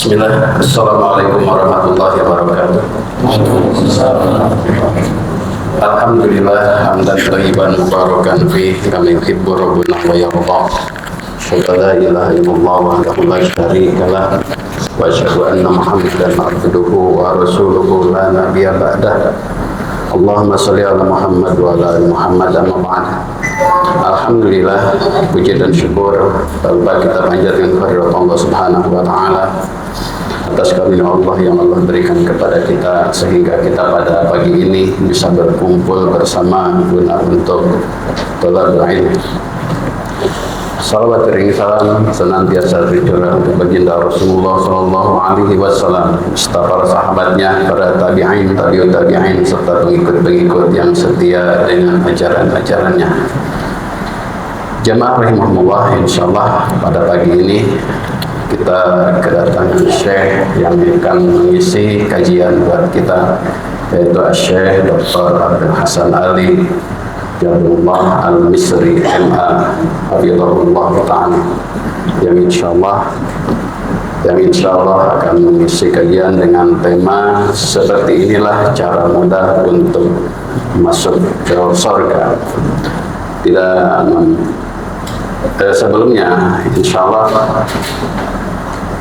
Bismillah. Assalamualaikum warahmatullahi wabarakatuh. Alhamdulillah hamdan thayyiban mubarakan fi kama yuhibbu rabbuna wa yarda. Asyhadu an la ilaha illallah wahdahu la syarika lah wa asyhadu anna Muhammadan abduhu wa rasuluhu la nabiyya ba'dah. Allahumma shalli ala Muhammad wa ala ali Muhammad amma ba'd. Alhamdulillah, puji dan syukur tanpa kita panjatkan kehadirat Allah Subhanahu wa taala atas karunia Allah yang Allah berikan kepada kita sehingga kita pada pagi ini bisa berkumpul bersama guna untuk thalabul ilm. Salawat ring salam senantiasa tercurah untuk baginda Rasulullah sallallahu alaihi wasallam, serta para sahabatnya, para tabi'in, tabi'ut tabi'in, serta pengikut-pengikut yang setia dengan ajaran-ajarannya. Jamaah rahimahumullah, insyaallah pada pagi ini kita kedatangan Syekh yang akan mengisi kajian buat kita, yaitu Syekh Dr. Abdul Hasan Ali Jabulullah Al-Misri MA Hafizahullah Ta'ala, yang insyaallah akan mengisi kajian dengan tema seperti inilah cara mudah untuk masuk ke surga. Sebelumnya insyaallah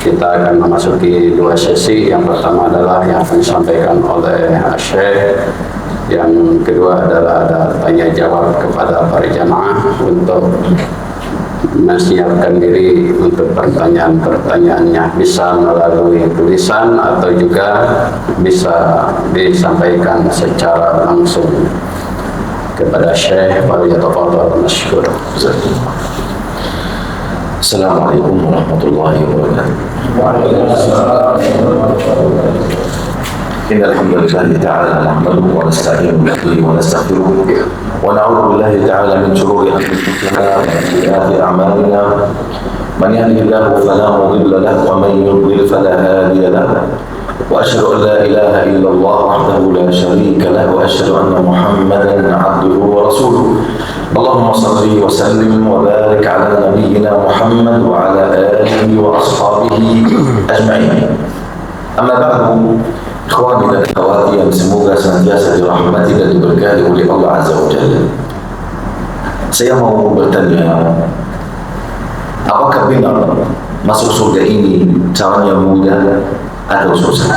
kita akan memasuki dua sesi. Yang pertama adalah yang akan disampaikan oleh Syekh, yang kedua adalah ada tanya jawab kepada para jamaah untuk menyiapkan diri untuk pertanyaan-pertanyaannya, bisa melalui tulisan atau juga bisa disampaikan secara langsung kepada Syekh. Waliyatafadhal masykur. Assalamualaikum warahmatullahi wabarakatuh. إن الحمد لله تعالى نحمده ونستعين به ونستغفره ونعوذ بالله تعالى من شرور أنفسنا ومن سيئات أعمالنا. من يهده الله فلا مضل له ومن يضلل فلا هادي له. وأشهد أن لا إله إلا الله وحده لا شريك له وأشهد أن محمدا عبده ورسوله. اللهم صل وسلم وبارك على نبينا محمد وعلى آله وأصحابه أجمعين. أما بعد, ikhwani dan akhwati yang semoga senantiasa dirahmati dan diberkahi oleh Allah Azza wa Jalla, saya mau bertanya, apakah benar masuk surga ini caranya mudah atau susah?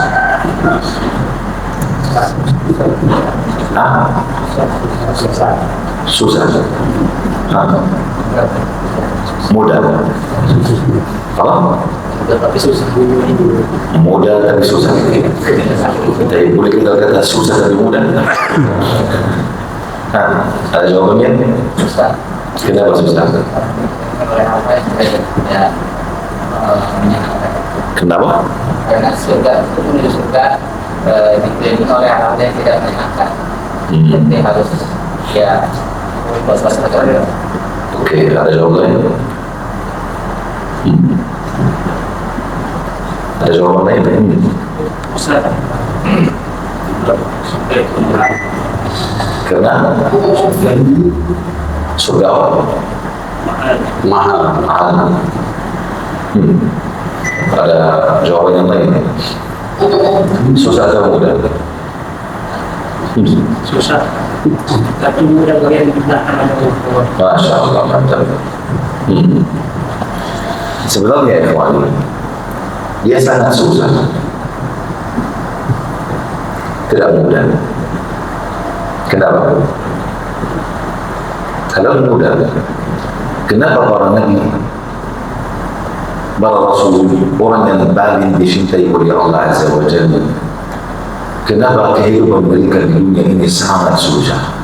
Susah. Mudah. Apa? Tapi susah. Mudah tapi susah. Tapi boleh kita kata susah tapi mudah. Ada jawabannya? Susah. Kenapa susah? Kenapa? Karena surga itu menuju surga dikelilingi oleh hal yang tidak menyenangkan. Jadi harus was-was saja. Oke, ada jawabannya? Ada jawaban lain? Karena surga Mahal. Ada jawaban yang lain? Susah atau mudah? Susah. Tapi mudah bagi yang kita Masya Allah, mantap. Sebenarnya ikhwan, dia sangat susah, tidak mudah. Kenapa? Kalau mudah, kenapa para nabi, para rasul, orang yang paling dicintai oleh Allah Azza wa Jalla, kenapa kehidupan mereka di dunia ini sangat susah?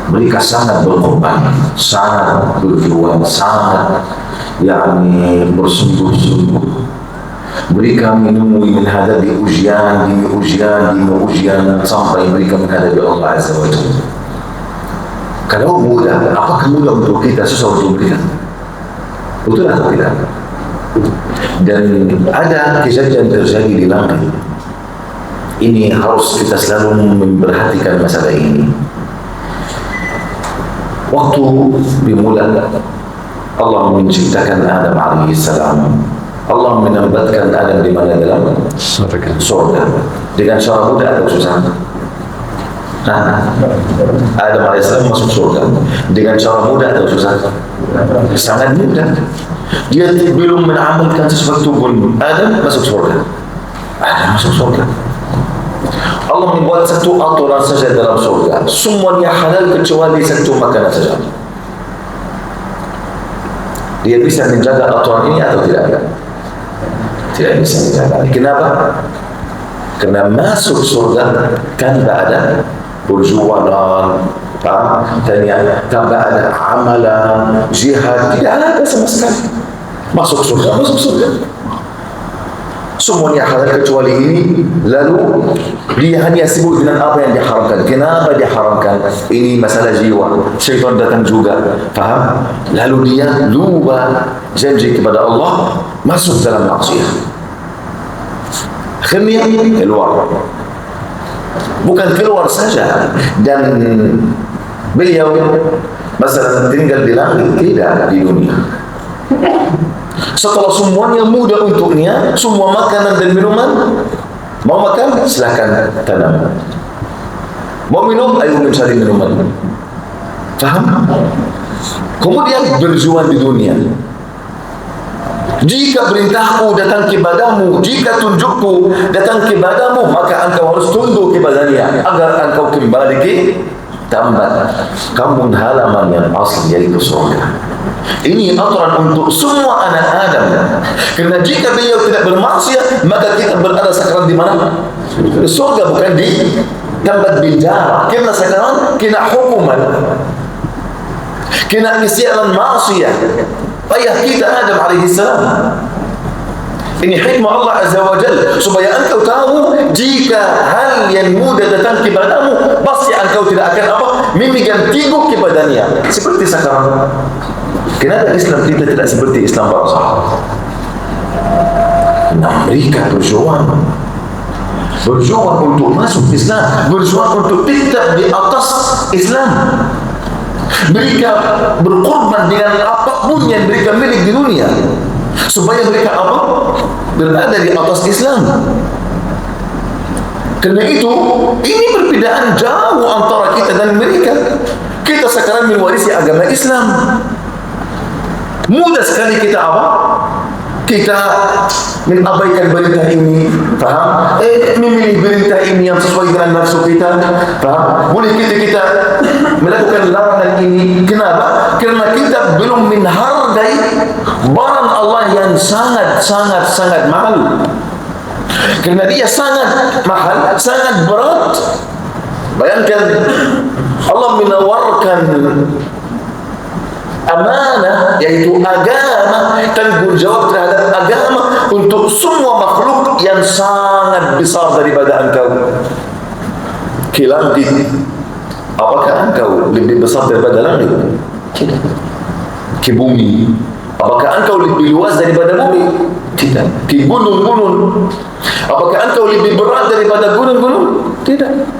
Mereka sangat berkorban, sangat berjuang, sangat bersungguh-sungguh. Mereka menemui menghadapi ujian demi ujian sampai mereka menghadapi Allah Azza wa Jalla. Kalau mudah, apakah mudah untuk kita, susah untuk mereka? Betul atau tidak? Dan ada kejadian terjadi di langit. Ini harus kita selalu memperhatikan masalah ini. Waktu dimulai Allah menciptakan Adam alaihissalam, Allah menambatkan Adam di mana dalam surga dengan cara mudah atau susah? Adam AS masuk surga dengan cara mudah atau susah? Sangat mudah. Dia belum mengamalkan sesuatu pun Adam masuk surga. Adam masuk surga. Allah membuat satu aturan saja dalam surga, semuanya halal kecuali satu makanan saja. Dia bisa menjaga aturan ini atau tidak? Tidak bisa menjaga. Kenapa? Karena masuk surga kan tak ada perjuangan, tanpa ada amalan, jihad, tidak ada sama sekali. Masuk surga. Semuanya halal kecuali ini. Lalu dia hanya sibuk dengan apa yang diharamkan. Kenapa diharamkan? Ini masalah jiwa. Syaitan datang juga, faham? Lalu dia lupa janji kepada Allah, masuk dalam maksiat. Akhirnya keluar. Bukan keluar saja, dan beliau masalah tinggal di langit, tidak di dunia. Setelah semuanya mudah untuknya, semua makanan dan minuman, mau makan silakan tanam, mau minum ayo mencari minuman, faham? Kemudian berjuang di dunia. Jika perintahku datang kepadamu, jika tunjukku datang kepadamu, maka engkau harus tunduk kepadanya agar engkau kembali ke tempat kampung halaman yang asli, yaitu surga. Ini aturan untuk semua anak Adam. Karena jika beliau tidak bermaksiat, maka kita berada sekarang di mana? Surga, bukan di tempat penjara. Karena sekarang kena hukuman, kena kesialan maksiat ayah kita Adam alaihissalam. Ini hikmah Allah Azza wa Jalla, supaya engkau tahu jika hal yang mudah datang kepadamu, pasti engkau tidak akan memegang teguh kepadanya. Seperti sekarang. Kenapa Islam kita tidak seperti Islam para sahabat? Nah, mereka berjuang untuk masuk Islam, berjuang untuk tetap di atas Islam. Mereka berkorban dengan apapun yang mereka milik di dunia, supaya mereka berada di atas Islam. Karena itu, ini perbedaan jauh antara kita dan mereka. Kita sekarang mewarisi agama Islam. Mudah sekali kita kita mengabaikan berita ini, faham? Memilih berita ini yang sesuai dengan nafsu kita, faham? Boleh kita melakukan larangan ini. Kenapa? Karena kita belum menghargai barang Allah yang sangat mahal. Karena dia sangat mahal, sangat berat. Bayangkan Allah menawarkan amanah, yaitu agama, tanggung jawab terhadap agama untuk semua makhluk yang sangat besar daripada engkau. Ke langit, apakah engkau lebih besar daripada langit? Tidak. Ke bumi, apakah engkau lebih luas daripada bumi? Tidak. Ke gunung-gunung, apakah engkau lebih berat daripada gunung-gunung? Tidak.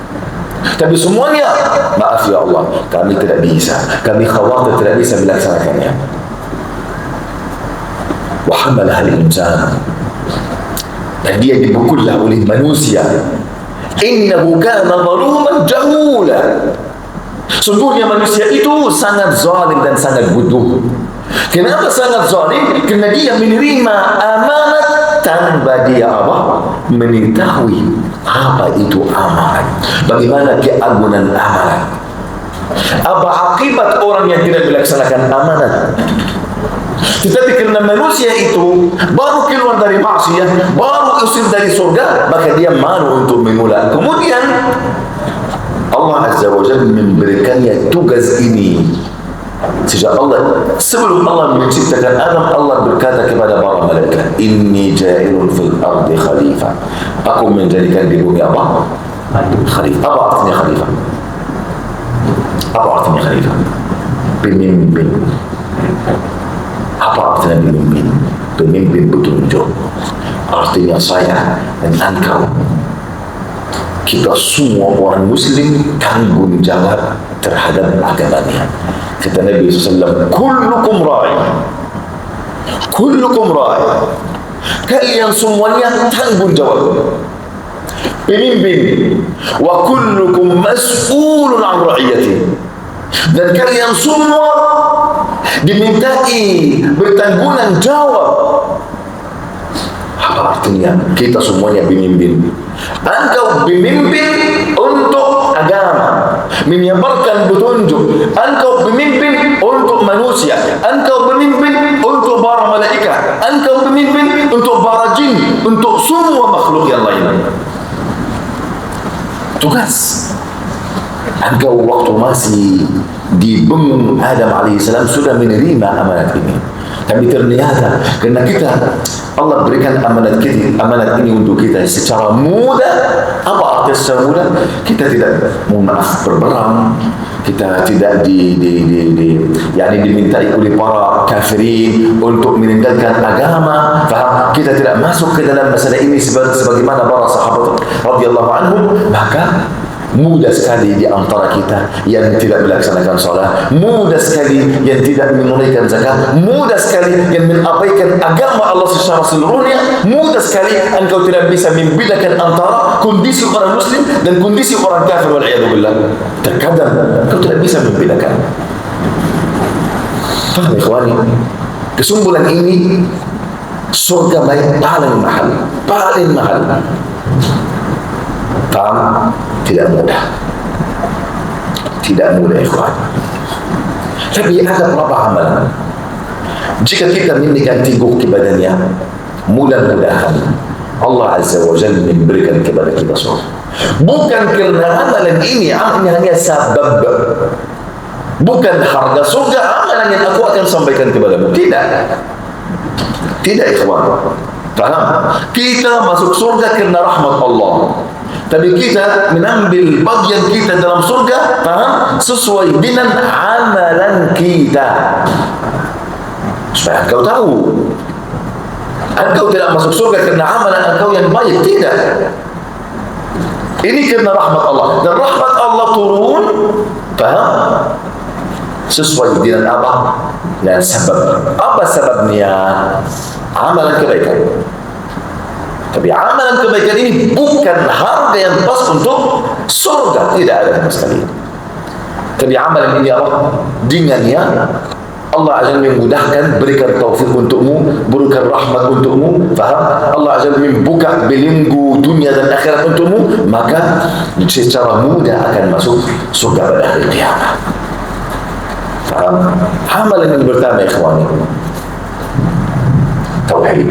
Tapi semuanya, maaf ya Allah, kami tidak bisa, kami khawatir tidak bisa melaksanakannya. Wa hamalaha al-insan, dan dia dibukullah oleh manusia. Innahu kana zaluman jahula. Sungguhnya manusia itu sangat zalim dan sangat bodoh. Kenapa sangat zalim? Karena dia menerima amanat tanpa dia mengetahui apa itu amalan, bagaimana keagungan amalan, apa akibat orang yang tidak melaksanakan amanat. Tetapi karena manusia itu baru keluar dari maksiat, baru usir dari surga, maka dia malu untuk memulai. Kemudian Allah Azza wa Jalla memberikannya tugas ini. Sejak sebelum Allah menciptakan Adam, Allah berkata kepada para malaikat, Inni ja'ilun fil ardi khalifah. Aku menjadikan di bumi khalifah. Apa artinya khalifah? Apa artinya khalifah? Pemimpin. Apa artinya pemimpin? Pemimpin petunjuk. Artinya saya dan engkau, kita semua orang Muslim tanggung jawab terhadap agamanya. Kata Nabi SAW, kullukum ra'i, kullukum ra'i. kalian semuanya tanggung jawab. Pemimpin, wa kullukum mas'ulun an ra'iyati. Dan kalian semua dimintai bertanggungan jawab. Apa artinya? Kita semuanya pemimpin. Engkau pemimpin untuk agama, menyebarkan petunjuk. Engkau pemimpin untuk manusia. Engkau pemimpin untuk para malaikat. Engkau pemimpin untuk para jin, untuk semua makhluk yang lain. Tugas. Engkau waktu masih di bumi Adam alaihissalam sudah menerima amanat ini. Tapi ternyata karena kita Allah berikan amanat ini untuk kita secara mudah. Apa arti secara mudah? Kita tidak berperang, kita tidak dimintai oleh para kafirin untuk meninggalkan agama. Faham? Kita tidak masuk ke dalam masalah ini sebagaimana para sahabat radhiyallahu anhum. Maka mudah sekali di antara kita yang tidak melaksanakan salat, mudah sekali yang tidak menunaikan zakat, mudah sekali yang mengabaikan agama Allah secara seluruhnya, mudah sekali engkau tidak bisa membedakan antara kondisi orang muslim dan kondisi orang kafir wal'iyadzubillah. Terkadang engkau tidak bisa membedakan. Faham ikhwani? Kesimpulan ini, surga paling mahal. Faham? Tidak mudah. Tidak mudah, ikhwan. Tapi ada beberapa amalan. Jika kita mendikan teguh kepadanya, mudah-mudahan Allah Azza wa Jalla memberikan kepada kita surga. Bukan kerana amalan ini hanya sebab. Bukan harga surga amalan yang aku akan sampaikan kepadamu. Tidak, ikhwan. Faham? Kita masuk surga kerana rahmat Allah. Tapi kita mengambil bagian kita dalam surga, faham? Sesuai dengan amalan kita. Supaya engkau tahu, engkau tidak masuk surga kerana amalan engkau yang baik. Tidak. Ini kerana rahmat Allah. Dan rahmat Allah turun, faham? Sesuai dengan apa? Dan sebab. Apa sebabnya? Amalan kebaikan. Tapi amalan kebaikan ini bukan harga yang pas untuk surga. Tidak ada sama sekali. Tapi amalan ini apa? Dengannya Allah akan memudahkan, berikan taufik untukmu, berikan rahmat untukmu. Faham? Allah akan membuka belenggu dunia dan akhirat untukmu. Maka secara mudah akan masuk surga pada hari kiamat. Faham? Amalan yang pertama, ikhwani, tauhid.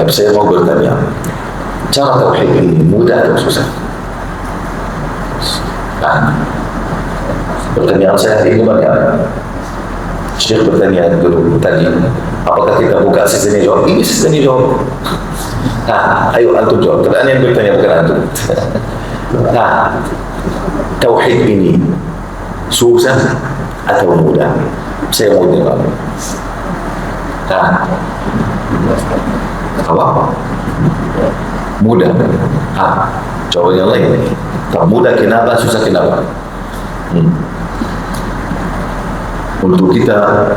Tapi saya mau bertanya, cara tauhid ini mudah atau susah? Pertanyaan saya hari ini banyak. Syekh bertanya dulu tadi, apakah kita buka sistemnya jawab? Ini sistemnya jawab. Ayo antum jawab. Karena yang bertanya bukan antum. Tauhid ini susah atau mudah? Saya mau dengar. Apa? Mudah. Jawaban yang lain. Tak mudah kenapa, susah kenapa? Untuk kita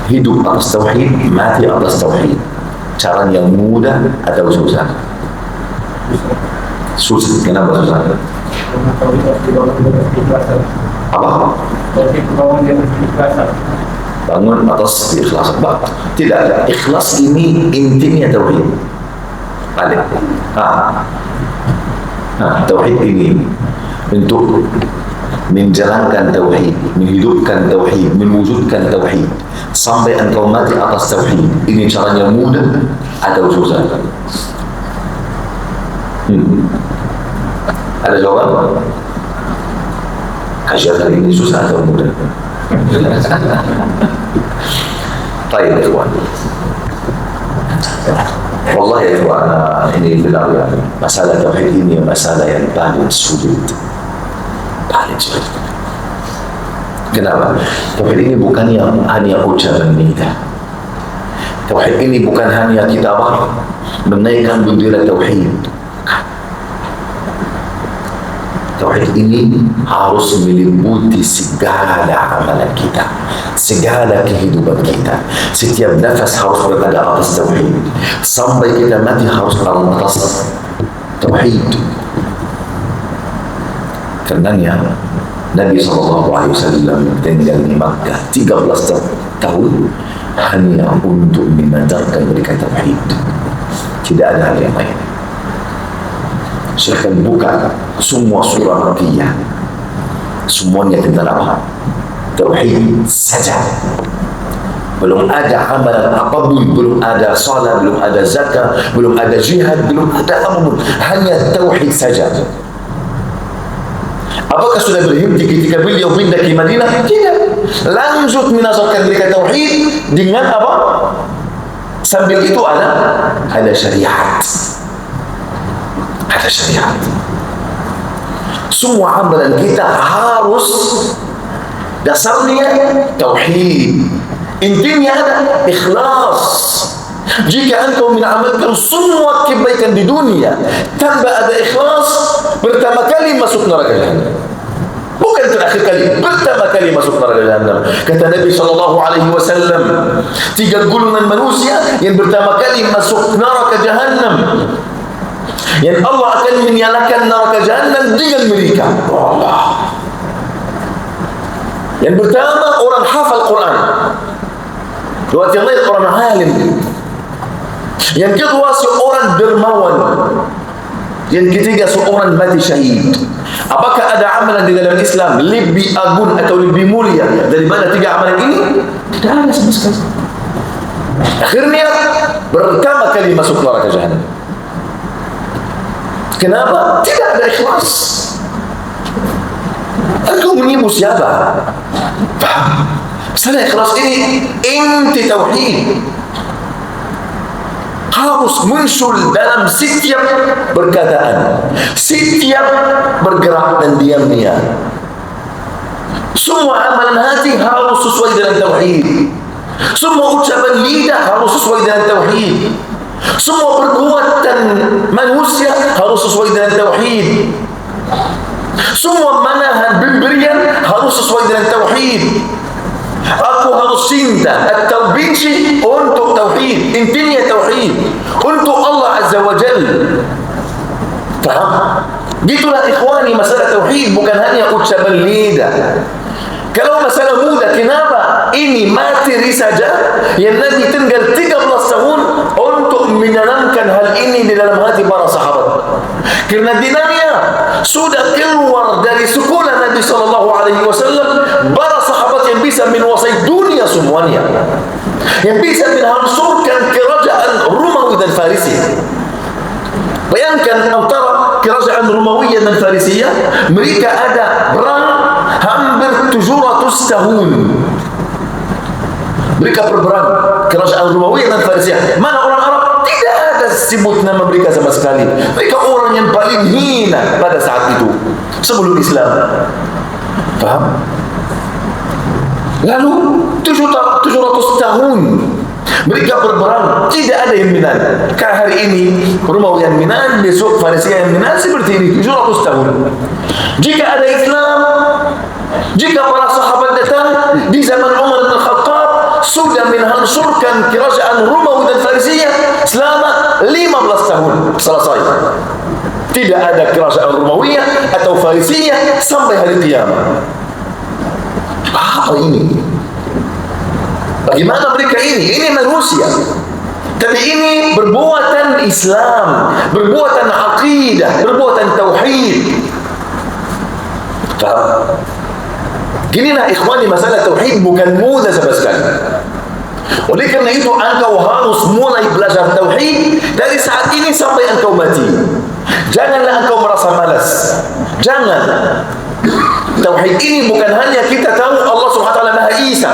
hidup atas tauhid, mati atas tauhid, cara yang mudah atau susah? Susah. Kenapa susah? Apa? Bangun atas ikhlas. Tidak. Ikhlas ini intinya tauhid. Balik. Tauhid ini untuk menjalankan tauhid, menghidupkan tauhid, mewujudkan tauhid sampai engkau mati atas tauhid. Ini caranya mudah atau susah? Ada jawaban? Kajian hari ini susah atau mudah? Baik, ikhwan. Wallah ya ikhwan, ini benar ya. Masalah tauhid ini masalah yang paling sulit. Kenapa? Tauhid ini bukan yang hanya ucapan lidah. Tauhid ini bukan hanya kita menaikkan bendera tauhid. Tauhid ini harus meliputi segala amalan kita, segala kehidupan kita. Setiap nafas harus berada atas tauhid. Sampai kita mati harus atas tauhid. Karenanya Nabi SAW tinggal di Makkah 13 tahun hanya untuk mengajarkan mereka tauhid. Tidak ada hal yang lain. Syekh buka semua surah Makkiyah, semuanya tentang apa? Tauhid saja. Belum ada amalan apapun, belum ada salat, belum ada zakat, belum ada jihad, belum ada apapun, hanya tauhid saja. Apakah sudah berhenti ketika beliau pindah ke Madinah? Tidak. Lanjut menazarkan mereka tauhid dengan apa? Sambil itu ada syariat. Ada syariat. Semua amalan kita harus dasarnya tauhid. Intinya ada ikhlas. Jika engkau mengamalkan semua kebaikan di dunia tanpa ada ikhlas, pertama kali masuk neraka jahannam. Bukan terakhir kali, pertama kali masuk neraka jahannam. Kata Nabi SAW, 3 golongan manusia yang pertama kali masuk neraka jahannam, yang Allah akan menyalakan neraka jahannam dengan mereka. Allah. Yang pertama orang hafal Quran, yang lain orang alim. Yang kedua seorang dermawan. Yang ketiga seorang mati syahid. Apakah ada amalan di dalam Islam lebih agung atau lebih mulia daripada 3 amalan ini? Tidak ada sama sekali. Akhirnya pertama kali masuk neraka jahannam. Kenapa? Tidak ada ikhlas. Engkau menipu siapa? Paham? Masalah ikhlas ini inti tauhid. Harus muncul dalam setiap perkataan, setiap bergerak dan diamnya. Semua amalan hati harus sesuai dengan tauhid. Semua ucapan lidah harus sesuai dengan tauhid. Semua perbuatan manusia harus sesuai dengan tauhid. Semua manahan pemberian harus sesuai dengan tauhid. Aku harus cinta atau benci untuk tauhid. Intinya tauhid untuk Allah Azza wa Jalla. Faham? Gitulah ikhwani, masalah tauhid bukan hanya ucapan lidah. Kalau masalah mudah, kenapa ini materi saja yang Nabi tinggal 13 tahun untuk menanamkan hal ini di dalam hati para sahabat. Karena dinamnya sudah keluar dari sekolah Nabi SAW, para sahabat yang bisa menguasai dunia semuanya, yang bisa menghancurkan kerajaan Romawi dan Farisi. Bayangkan antara kerajaan Romawi dan Farisia, mereka ada perang hampir 700 tahun. Mereka berperang, kerajaan Romawi dan Farisia. Mana orang Arab? Tidak ada sebut nama mereka sama sekali. Mereka orang yang paling hina pada saat itu sebelum Islam. Faham? Lalu 700 tahun mereka berperang, tidak ada yang menang. Kayak hari ini Romawi yang menang, besok Farisia yang menang, seperti ini 700 tahun. Jika ada Islam, jika para sahabat datang di zaman Umar bin Khattab, sudah menghancurkan kerajaan Romawi dan Farisia selama 15 tahun selesai. Tidak ada kerajaan Romawi atau Farisia sampai hari kiamat. Apa ini? Bagaimana mereka ini? Ini manusia. Tapi ini berbuatan Islam, berbuatan aqidah, berbuatan tauhid. Faham? Inilah ikhwani, masalah tauhid bukan mudah sama sekali. Oleh karena itu engkau harus mulai belajar tauhid dari saat ini sampai engkau mati. Janganlah engkau merasa malas. Jangan. Tauhid ini bukan hanya kita tahu Allah SWT Maha Esa.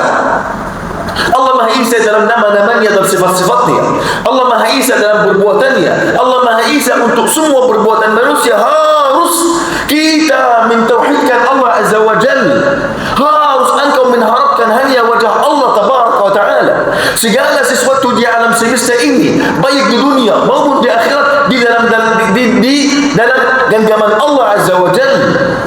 Allah Maha Esa dalam nama-namanya dan sifat-sifatnya. Allah Maha Esa dalam perbuatannya. Allah Maha Esa untuk semua perbuatan manusia. Harus kita mentauhidkan Allah Azza wa Jalla. Harus engkau mengharapkan hanya wajah Allah Tabaraka wa Ta'ala. Segala sesuatu di alam semesta ini, baik di dunia maupun di akhirat, di dalam genggaman Allah Azza wa Jalla.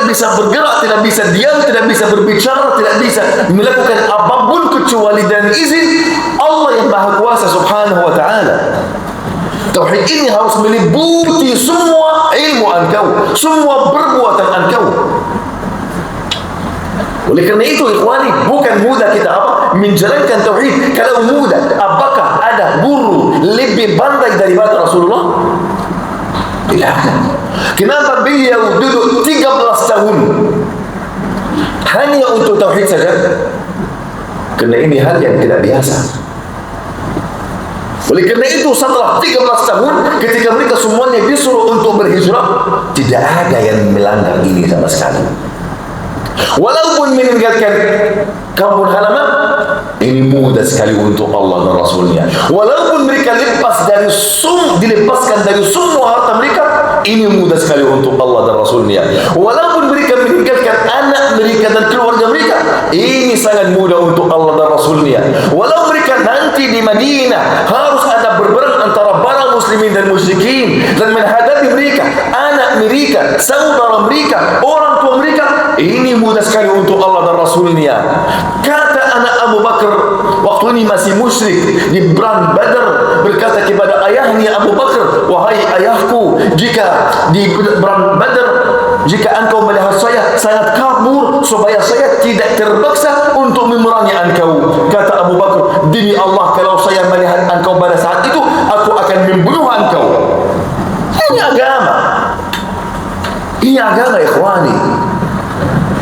tidak bisa bergerak, tidak bisa diam, tidak bisa berbicara, tidak bisa melakukan apapun kecuali dengan izin Allah yang Maha Kuasa Subhanahu wa Ta'ala. Tauhid ini harus meliputi semua ilmu engkau, semua perbuatan engkau. Oleh kerana itu, ikhwani, bukan mudah kita menjalankan tauhid. Kalau mudah, apakah ada guru lebih pandai daripada Rasulullah? Tidak. Kenapa beliau duduk 13 tahun hanya untuk tauhid saja? Kerana ini hal yang tidak biasa. Oleh kerana itu, setelah 13 tahun, ketika mereka semuanya disuruh untuk berhijrah, tidak ada yang melanggar ini sama sekali. Walaupun meninggalkan kampung halaman, ini mudah sekali untuk Allah dan Rasulnya. Walaupun mereka dilepaskan dari semua harta mereka, ini mudah sekali untuk Allah dan Rasulnya. Walaupun mereka meninggalkan anak mereka dan keluarga mereka, ini sangat mudah untuk Allah dan Rasulnya. Walau mereka nanti di Madinah harus ada berperang antara para muslimin dan musyrikin, dan menghadapi mereka, anak mereka, saudara mereka, orang tua mereka, ini mudah sekali untuk Allah dan Rasulnya. Kata anak Abu Bakar waktu ini masih musyrik di perang Badar, berkata kepada ayahnya Abu Bakar, wahai ayahku, jika di perang Badar, jika engkau melihat saya kabur supaya saya tidak terpaksa untuk memerangi engkau. Kata Abu Bakar, demi Allah, kalau saya melihat engkau pada saat itu, aku akan membunuh engkau. Ini agama. Ini agama, ikhwani.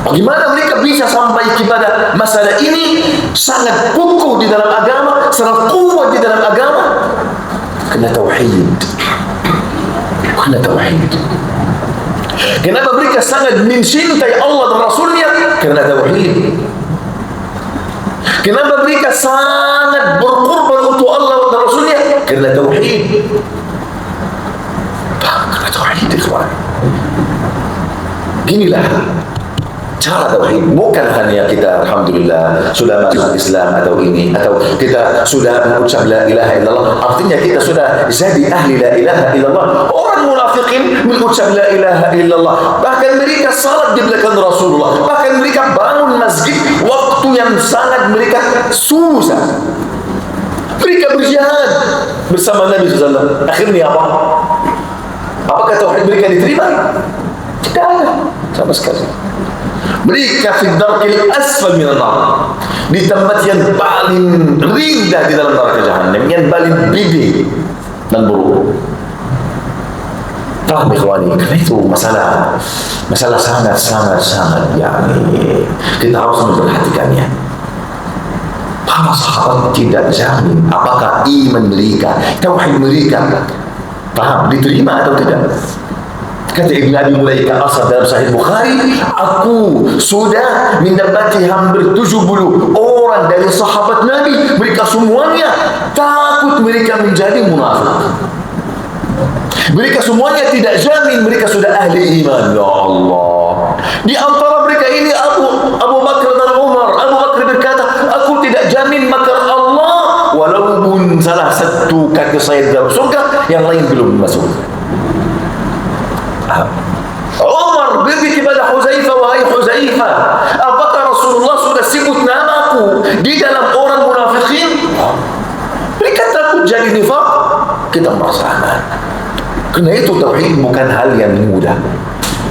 Bagaimana mereka bisa sampai kepada masalah ini? Sangat kukuh di dalam agama, sangat kuat di dalam agama. Kena tauhid. Kena tauhid. Kenapa mereka sangat mencintai Allah dan Rasulnya? Karena tauhid. Kenapa mereka sangat berkorban untuk Allah dan Rasulnya? Karena tauhid. Karena tauhid, ikhwan. Inilah cara tauhid. Bukan hanya kita alhamdulillah sudah masuk Islam atau ini, atau kita sudah mengucap la ilaha illallah, artinya kita sudah jadi ahli la ilaha illallah. Orang munafikin mengucap la ilaha illallah, bahkan mereka salat di belakang Rasulullah, bahkan mereka bangun masjid waktu yang sangat mereka susah. Mereka berjihad bersama Nabi SAW. Akhirnya apa? Apakah tauhid mereka diterima? Tidak ada sama sekali. Mereka fi darkil asfal minan nar, di tempat yang paling rendah di dalam neraka Jahannam, yang paling bidik dan buruk. Paham, ikhwani? Karena itu masalah sangat yakni kita harus memperhatikannya. Para sahabat tidak jamin apakah iman mereka, tauhid mereka, paham, diterima atau tidak. Kata Ibn Abi Mulaika Asad dalam Sahih Bukhari, aku sudah mendapati hampir 70 orang dari sahabat Nabi, mereka semuanya takut mereka menjadi munafik. Mereka semuanya tidak jamin mereka sudah ahli iman. Ya Allah, di antara mereka ini Abu Bakar dan Umar. Abu Bakar berkata, aku tidak jamin makar Allah, walaupun salah satu kaki saya dalam surga, yang lain belum masuk. Umar pergi kepada Huzaifah, wahai Huzaifah, apakah Rasulullah sudah sebut namaku di dalam orang munafikin? Mereka takut jadi nifaq. Kita merasa aman. Karena itu tauhid bukan hal yang mudah.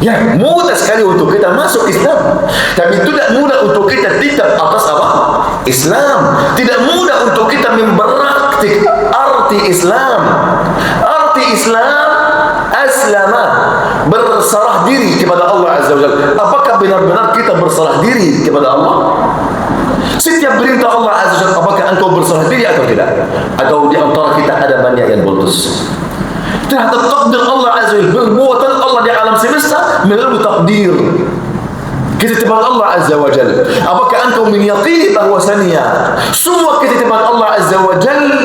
Ya, mudah sekali untuk kita masuk Islam, tapi tidak mudah untuk kita tetap atas apa? Islam. Tidak mudah untuk kita memberaktik arti Islam. Arti Islam aslama, berserah diri kepada Allah Azza wa Jalla. Apakah benar-benar kita berserah diri kepada Allah? Setiap perintah Allah Azza wa Jalla, apakah engkau berserah diri atau tidak? Atau di antara kita ada banyak yang putus terhadap takdir Allah Azza wa Jalla, perbuatan Allah di alam semesta melalui takdir, ketetapan Allah Azza wa Jalla. Apakah engkau meyakini bahwasanya semua ketetapan Allah Azza wa Jalla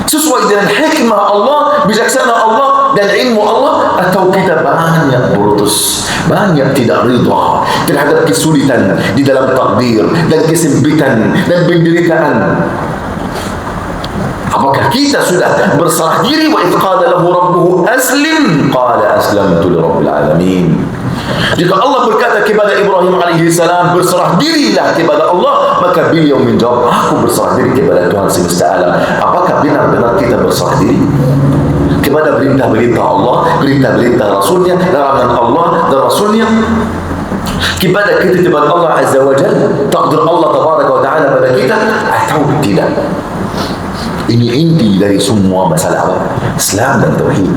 sesuai dengan hikmah Allah, bijaksana Allah dan ilmu Allah, atau kita banyak putus, banyak tidak ridha terhadap kesulitan di dalam takdir dan kesempitan dan penderitaan? Apakah kita sudah berserah diri? Wa idh qala lahu rabbuhu aslim qala aslamtu lirabbil alamin. Jika Allah berkata kepada Ibrahim alaihissalam, berserah dirilah kepada Allah, maka beliau menjawab, aku berserah diri kepada Tuhan semesta alam. Apakah benar-benar kita berserah diri kepada perintah-perintah Allah, perintah-perintah Rasulnya, larangan Allah dan Rasulnya, kepada ketetapan Allah Azza wa Jalla, takdir Allah Tabaraka wa Ta'ala pada kita, atau tidak? Ini inti dari semua masalah apa? Islam dan Tauhid.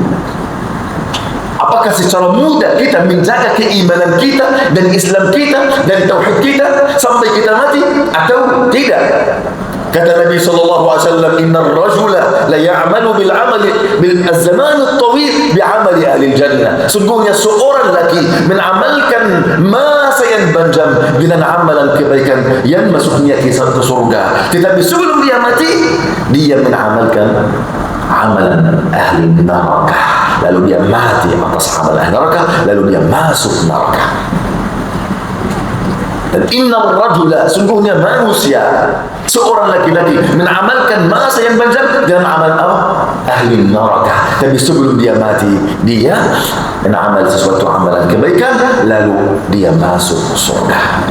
Apakah secara mudah kita menjaga keimanan kita dan Islam kita dan Tauhid kita sampai kita mati, atau tidak? Kata Nabi SAW, Inna rajula la ya'malu bil zaman at-tawil bi'amali ahli jannah. Sungguhnya seorang lagi mengamalkan masa yang panjang dengan amalan kebaikan yang masuknya ke surga. Tetapi sebelum dia mati, dia mengamalkan amalan ahli neraka. Lalu dia mati atas amal ahli neraka, lalu dia masuk neraka. Dan inna rajula, sungguhnya manusia, seorang laki-laki mengamalkan masa yang panjang dengan amal apa? Ahli neraka. Tapi sebelum dia mati, dia menamal sesuatu amalan kebaikan, lalu dia masuk surga.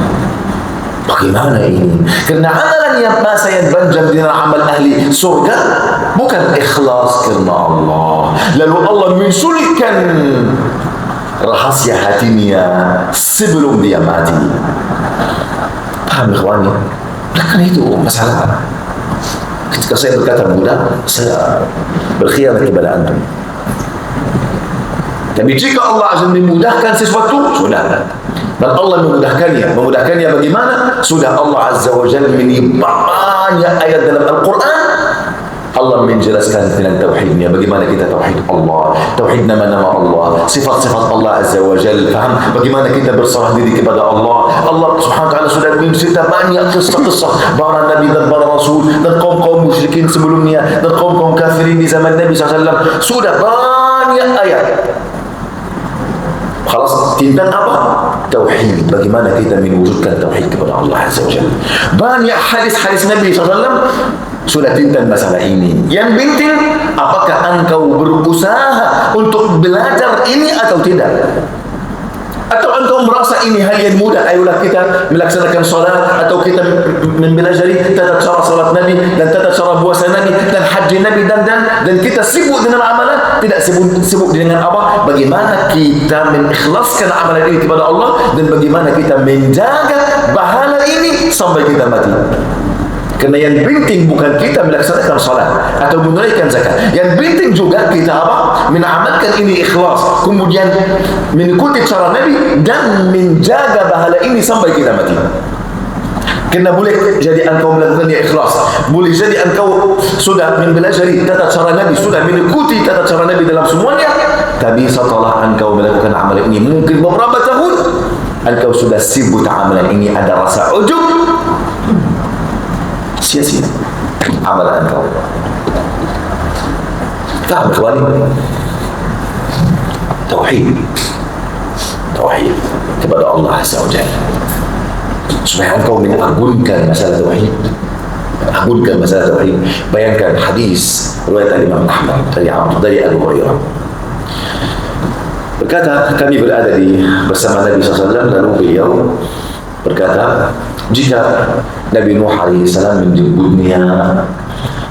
Bagaimana ini? Kerana amalan yang masa yang panjang dengan amal ahli surga bukan ikhlas kerana Allah. Lalu Allah mensulkan rahasia hatinya sebelum dia mati. Paham ikhwani? Bukan itu masalah. Ketika saya berkata mudah, saya berkhianat kepada antum. Tapi jika Allah akan memudahkan sesuatu, sudah. Dan Allah memudahkannya. Memudahkannya bagaimana? Sudah Allah Azza wa Jalla banyak ayat dalam Al-Quran. Allah menjelaskan tentang tauhidnya, bagaimana kita tauhid Allah, tauhid nama-nama Allah, sifat-sifat Allah Azza wa Jalla, faham bagaimana kita berserah diri kepada Allah. Allah Subhanahu wa taala sudah mencerita banyak kisah-kisah para nabi dan para rasul dan kaum-kaum musyrikin sebelumnya dan kaum-kaum kafirin di zaman Nabi SAW. Sudah banyak ayat. Khalas, tentang apa? Tauhid. Bagaimana kita mewujudkan tauhid kepada Allah Azza wa Jalla. Banyak hadis-hadis Nabi SAW sudah tentang masalah ini. Yang penting, apakah engkau berusaha untuk belajar ini atau tidak? Atau engkau merasa ini hal yang mudah, ayolah kita melaksanakan salat, atau kita mempelajari tata cara salat Nabi dan tata cara puasa Nabi dan haji Nabi dan kita sibuk dengan amalan, tidak sibuk dengan apa? Bagaimana kita mengikhlaskan amalan ini kepada Allah dan bagaimana kita menjaga pahala ini sampai kita mati. Kerana yang penting bukan kita melaksanakan salat atau menunaikan zakat. Yang penting juga kita apa? Menamalkan ini ikhlas. Kemudian mengikuti cara Nabi dan menjaga pahala ini sampai kita mati. Kerana boleh jadi engkau melakukan ikhlas. Boleh jadi engkau sudah mempelajari tata cara Nabi, sudah mengikuti tata cara Nabi dalam semuanya. Tapi setelah engkau melakukan amalan ini mungkin beberapa tahun, engkau sudah sibuk amalan ini, ada rasa ujub, sia-sia amalan engkau. Faham ikhwani? Tauhid kepada Allah Azza wa Jalla, supaya engkau mengagungkan masalah tauhid. Agungkan masalah tauhid. Bayangkan hadis riwayat Imam Ahmad dari Abu Hurairah. Berkata, kami berada bersama Nabi SAW, lalu beliau berkata, jika Nabi Nuh alaihissalam menjemputnya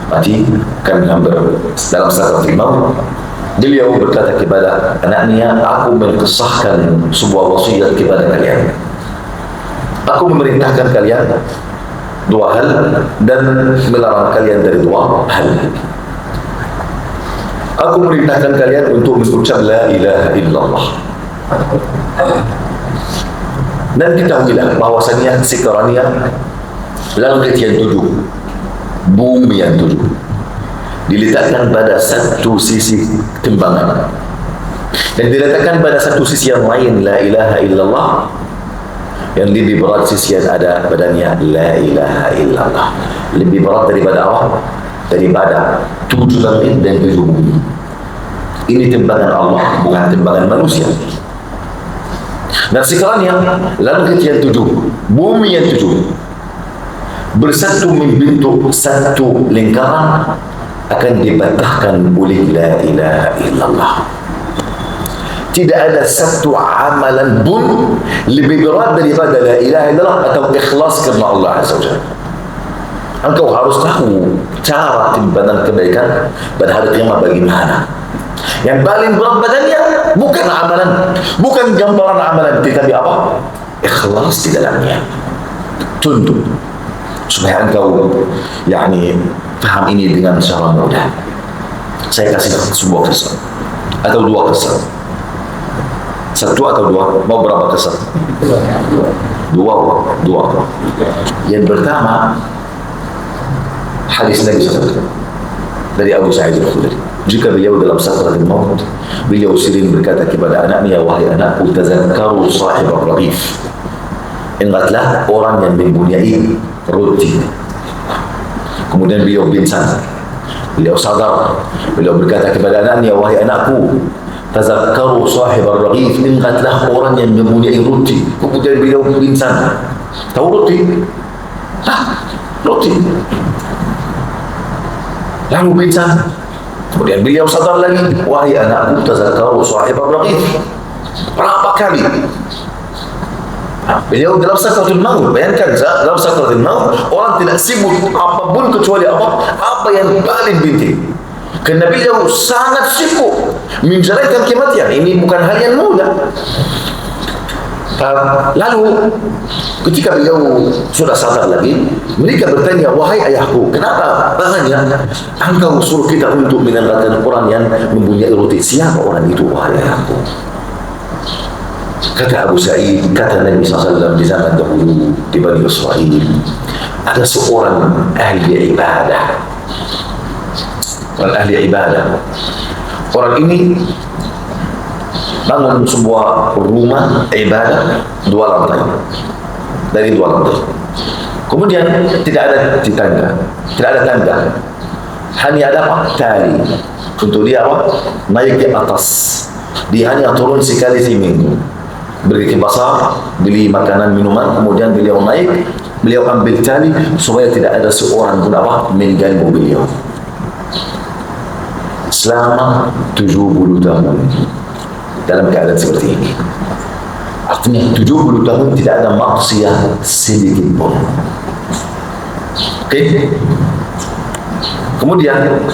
mati, kami hampir dalam sakaratul maut, beliau berkata kepada anaknya, aku mengesahkan sebuah wasiat kepada kalian. Aku memerintahkan kalian dua hal dan melarang kalian dari dua hal. Aku memerintahkan kalian untuk mengucap la ilaha illallah. Dan ketahuilah bahwasanya sekiranya langit yang tujuh, bumi yang tujuh diletakkan pada satu sisi timbangan dan diletakkan pada satu sisi yang lain la ilaha illallah, yang lebih berat sisi yang ada badannya la ilaha illallah, lebih berat daripada apa? Daripada tujuh langit dan tujuh bumi. Ini timbangan Allah, bukan timbangan manusia. Dan sekiranya langit yang tujuh, bumi yang tujuh bersatu membentuk satu lingkaran, akan dipatahkan oleh la ilaha illallah. tidak ada satu amalan pun lebih berat daripada la ilaha illallah atau ikhlas kerana Allah Azza wa Jalla. Engkau harus tahu cara timbangan kebaikan pada hari kiamat bagaimana. Yang paling berat badannya bukan amalan, bukan gambaran amalan, tetapi apa? Ikhlas di dalamnya. Contoh supaya engkau faham ini dengan cara mudah. Saya kasih sebuah kisah atau dua kisah. Satu atau dua? Mau berapa kisah? Dua. Yang pertama, hadis Nabi SAW dari Abu Sa'id Al-Khudri. Jika beliau dalam sakratul maut, beliau sering berkata kepada anaknya, wahai anakku, tazakkaru sahib ar-raghif. Ingatlah orang yang mempunyai roti. Kemudian beliau pingsan. Beliau sadar. Beliau berkata kepada anaknya, wahai anakku, tazakkaru sahib ar-raghif. Ingatlah orang yang mempunyai roti. Kemudian beliau pingsan. Tahu roti? Roti. Lalu pingsan. Kemudian beliau sadar lagi, wahai anakku, tazakkaru sahib ar-raghif. Berapa kali? Beliau dalam sakratul maut, bayangkan dalam sakratul maut orang tidak sibuk apapun kecuali apa yang paling penting. Kerana beliau sangat sibuk menjalankan kematian. Ini bukan hal yang mudah. Lalu ketika beliau sudah sadar lagi, mereka bertanya, wahai ayahku, kenapa banyak engkau suruh kita untuk mendengarkan orang yang mempunyai roti? Siapa orang itu, wahai ayahku? Kata Abu Sa'id, kata Nabi SAW di zaman dahulu di Bani Israel, ada seorang ahli ibadah. Orang ini bangun sebuah rumah ibadah dua lantai. Kemudian tidak ada tangga, hanya ada tali untuk dia naik ke atas. Dia hanya turun sekali seminggu, pergi ke pasar, beli makanan minuman, kemudian beliau naik, beliau ambil tali supaya tidak ada seorang pun mengganggu beliau. Selama 70 tahun dalam keadaan seperti ini. Artinya 70 tahun tidak ada maksiat sedikit pun. Okey. Kemudian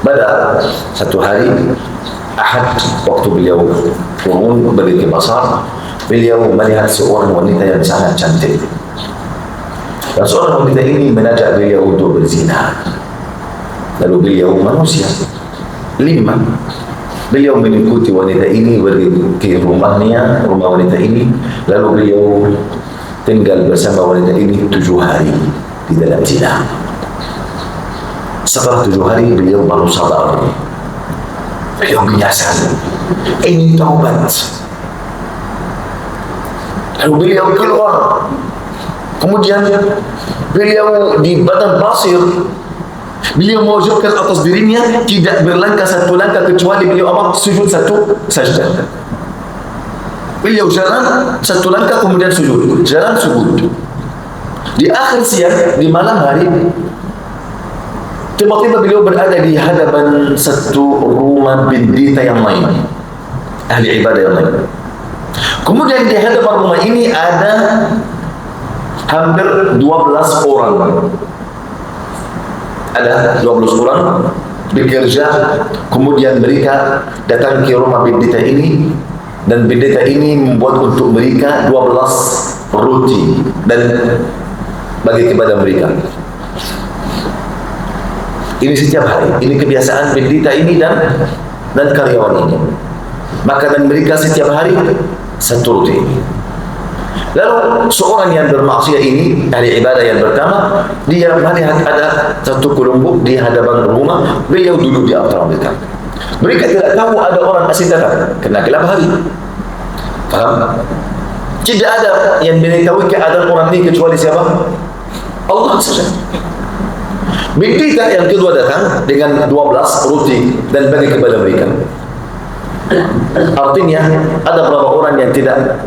pada satu hari Ahad, waktu beliau turun pergi ke pasar, beliau melihat seorang wanita yang sangat cantik. Dan seorang wanita ini mengajak beliau untuk berzina. Lalu beliau manusia 5. Beliau mengikuti wanita ini pergi ke rumah wanita ini. Lalu beliau tinggal bersama wanita ini 7 hari di dalam zina. Setelah 7 hari beliau baru sadar. Beliau menyesal. Ini taubat. Lalu beliau keluar. Kemudian beliau di padang pasir. Beliau mewajibkan atas dirinya tidak berlangkah satu langkah kecuali beliau sujud satu sajdah. Beliau jalan satu langkah kemudian sujud, jalan sujud. Di akhir siang, di malam hari, tiba-tiba beliau berada di hadapan satu rumah pendeta yang lain, ahli ibadah yang lain. Kemudian di hadapan rumah ini ada hampir 12 orang. Ada 12 orang bekerja. Kemudian mereka datang ke rumah pendeta ini, dan pendeta ini membuat untuk mereka 12 roti dan bagi kepada mereka. Ini setiap hari, ini kebiasaan pendeta ini dan karyawan ini. Makanan mereka setiap hari satu roti. Lalu seorang yang bermaksiat ini, ahli ibadah yang pertama, dia melihat ada satu kelompok di hadapan rumah, beliau duduk di antara mereka. Mereka tidak tahu ada orang asing datang, kerana gelap hari. Faham? Tidak ada yang mengetahui keadaan orang ini kecuali siapa? Allah saja. Pendeta yang kedua datang dengan 12 roti dan bagi kepada mereka. Artinya ada berapa orang yang tidak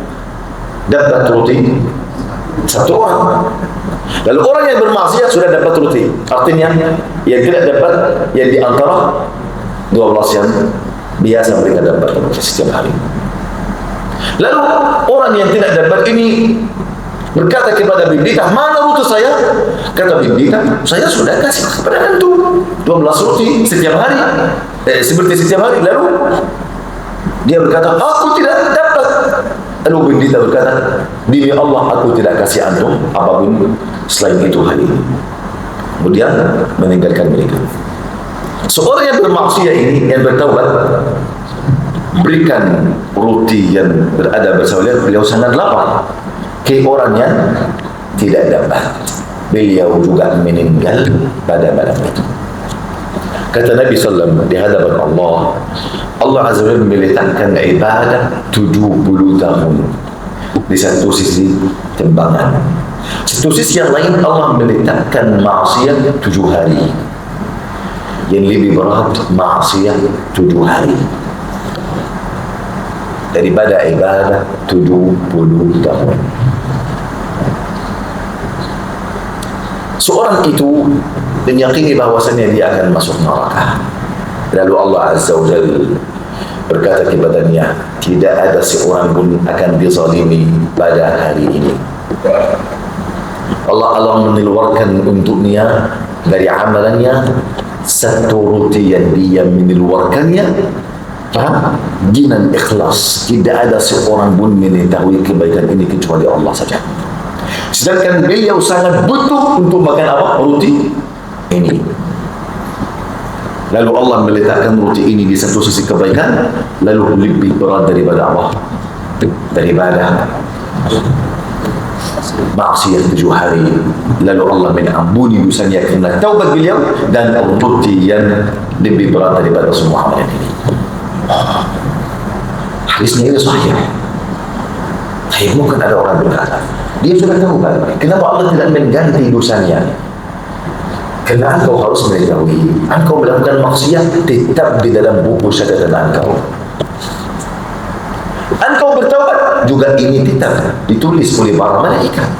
dapat roti? 1 orang. Lalu orang yang bermaksiat sudah dapat roti. Artinya yang tidak dapat yang di antara 12 yang biasa mereka dapat setiap hari. Lalu orang yang tidak dapat ini berkata kepada bimbita, mana rute saya? Kata bimbita, saya sudah kasih kepada antum 12 roti setiap hari, seperti setiap hari. Lalu dia berkata, aku tidak dapat. Lalu bimbita berkata, demi Allah aku tidak kasih antum apapun selain itu hari ini. Kemudian meninggalkan mereka. Seorang yang bermaksiat ini, yang bertaubat, berikan roti yang berada bersama beliau sangat lapar. Ke orang yang tidak dapat, beliau juga meninggal pada malam itu. Kata Nabi SAW di hadapan Allah, Allah Azza wa Jalla meletakkan ibadah 70 tahun di satu sisi timbangan, satu sisi yang lain Allah meletakkan maksiat 7 hari. Yang lebih berat maksiat 7 hari daripada ibadah 70 tahun. Seorang itu meyakini bahwasannya dia akan masuk neraka. Lalu Allah Azza wa Jalla berkata kepadanya, tidak ada seorang pun akan dizalimi pada hari ini. Allah mengeluarkan untuknya dari amalannya satu roti yang dia mengeluarkannya dengan ikhlas. Tidak ada seorang pun mengetahui kebaikan ini kecuali Allah saja. Sedangkan beliau sangat butuh untuk makan apa? Roti ini. Lalu Allah meletakkan roti ini di satu sisi kebaikan, lalu lebih berat daripada Allah, daripada maksiat 7 hari. Lalu Allah mengampuni dosanya kerana taubat beliau dan roti yang lebih berat daripada semua amalan ini. Hadisnya ini sahih. Tapi mungkin ada orang berkata, dia sudah taubat, kenapa Allah tidak mengganti dosanya? Kerana engkau harus mengetahui, engkau melakukan maksiat tetap di dalam buku catatan engkau. Engkau bertaubat juga ini tetap ditulis oleh para malaikat.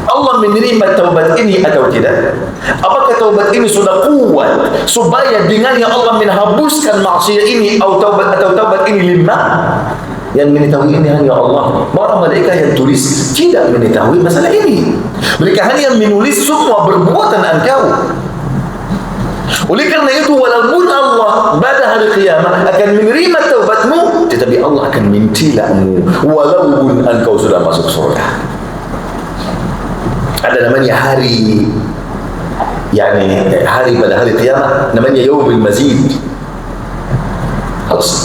Allah menerima taubat ini atau tidak? Apakah taubat ini sudah kuat supaya dengannya Allah menghapuskan maksiat ini atau taubat ini lima? Yang mengetahui ini hanya Allah. Para malaikat yang tulis tidak mengetahui masalah ini. Mereka hanya menulis semua perbuatan engkau. Oleh kerana itu, walaupun Allah pada hari kiamat akan menerima taubatmu, tetapi Allah akan mentilakmu walaupun engkau sudah masuk surga. Ada namanya hari, hari pada hari kiamat, namanya Yaumul Mazid.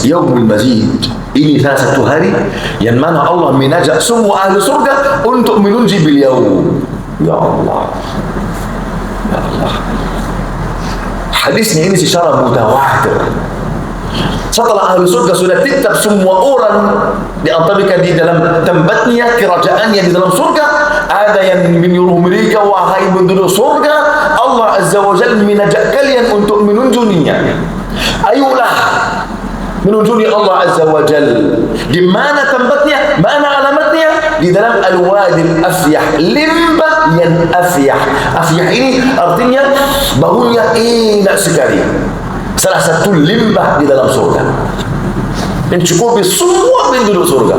Yaumul Mazid ini salah satu hari yang mana Allah mengajak semua ahli surga untuk menuju beliau. Ya Allah, ya Allah. Hadisnya ini secara mutawatir. Setelah ahli surga sudah tetap semua orang di antara mereka di dalam tempatnya, kerajaannya di dalam surga, ada yang menyuruh mereka, wahai penduduk surga, Allah Azza wa Jalla mengajak kalian untuk menunjuninya. Ayolah menunjuni Allah Azza wa Jal. Di mana tempatnya? Mana alamatnya? Di dalam Al-Wadi Al-Afyah, limbah yang afyah. Afyah ini artinya baunya enak sekali. Salah satu limbah di dalam surga, mencukupi semua penduduk surga.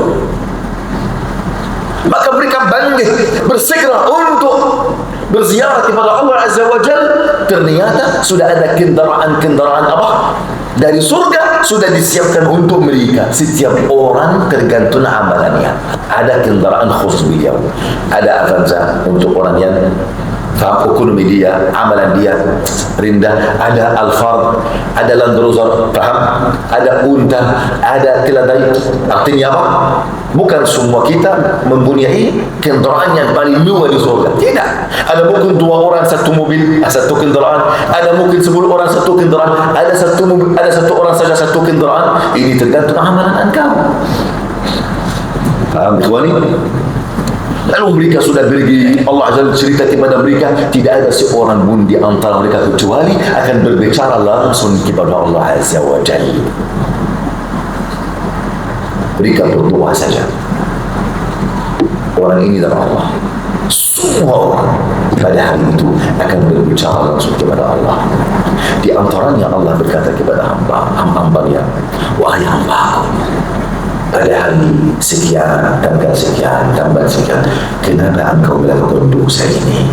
Maka mereka bangkit bersegera untuk berziarah kepada Allah Azza wa Jal. Ternyata sudah ada kendaraan-kendaraan apa? Dari surga sudah disiapkan untuk mereka. Setiap orang tergantung amalannya. Ada kendaraan khusus beliau. Ada Avanza untuk orang yang faham ekonomi dia, amalan dia rendah. Ada Alphard, ada Land Cruiser, faham? Ada Unta, ada Keledai. Artinya apa? Bukan semua kita mempunyai kendaraan yang paling mewah di surga. Tidak. Ada mungkin 2 orang satu mobil, satu kendaraan. Ada mungkin 10 orang satu kendaraan. Ada satu orang saja satu kendaraan. Ini tergantung amalan engkau. Faham tuan ini? Lalu mereka sudah pergi. Allah Azza cerita kepada mereka, tidak ada seorang pun di antara mereka kecuali akan berbicara langsung kepada Allah Azza wa Jalla. Mereka berdoa saja. Orang ini dan Allah. Semua orang pada hari itu akan berbicara langsung kepada Allah. Di antaranya Allah berkata kepada hamba-hambanya, wahai hamba, pada hari sekian, tanggal sekian, tanggal sekian, kenapa engkau melakukan dosa ini?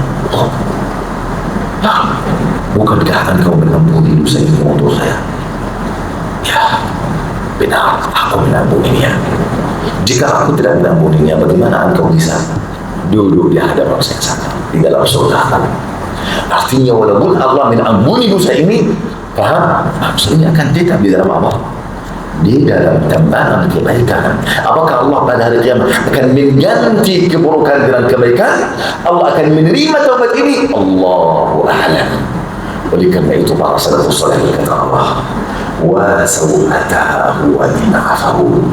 Bukankah engkau mengampuni dosa ini untuk saya? Ya, benar, aku mengampuninya. Jika aku tidak mengampuninya, bagaimana engkau bisa duduk di hadapan saya di dalam surga? Artinya walaupun Allah mengampuni dosa ini, paham? Maksudnya akan tetap di dalam apa? Di dalam tambahan kebaikan. Apakah Allah pada hari kiamat akan mengganti keburukan dengan kebaikan? Allah akan menerima taubat ini? Allahu a'lam. Oleh kerana itu para salafus saleh kata Allah, wa sawatahu wa dinafahud.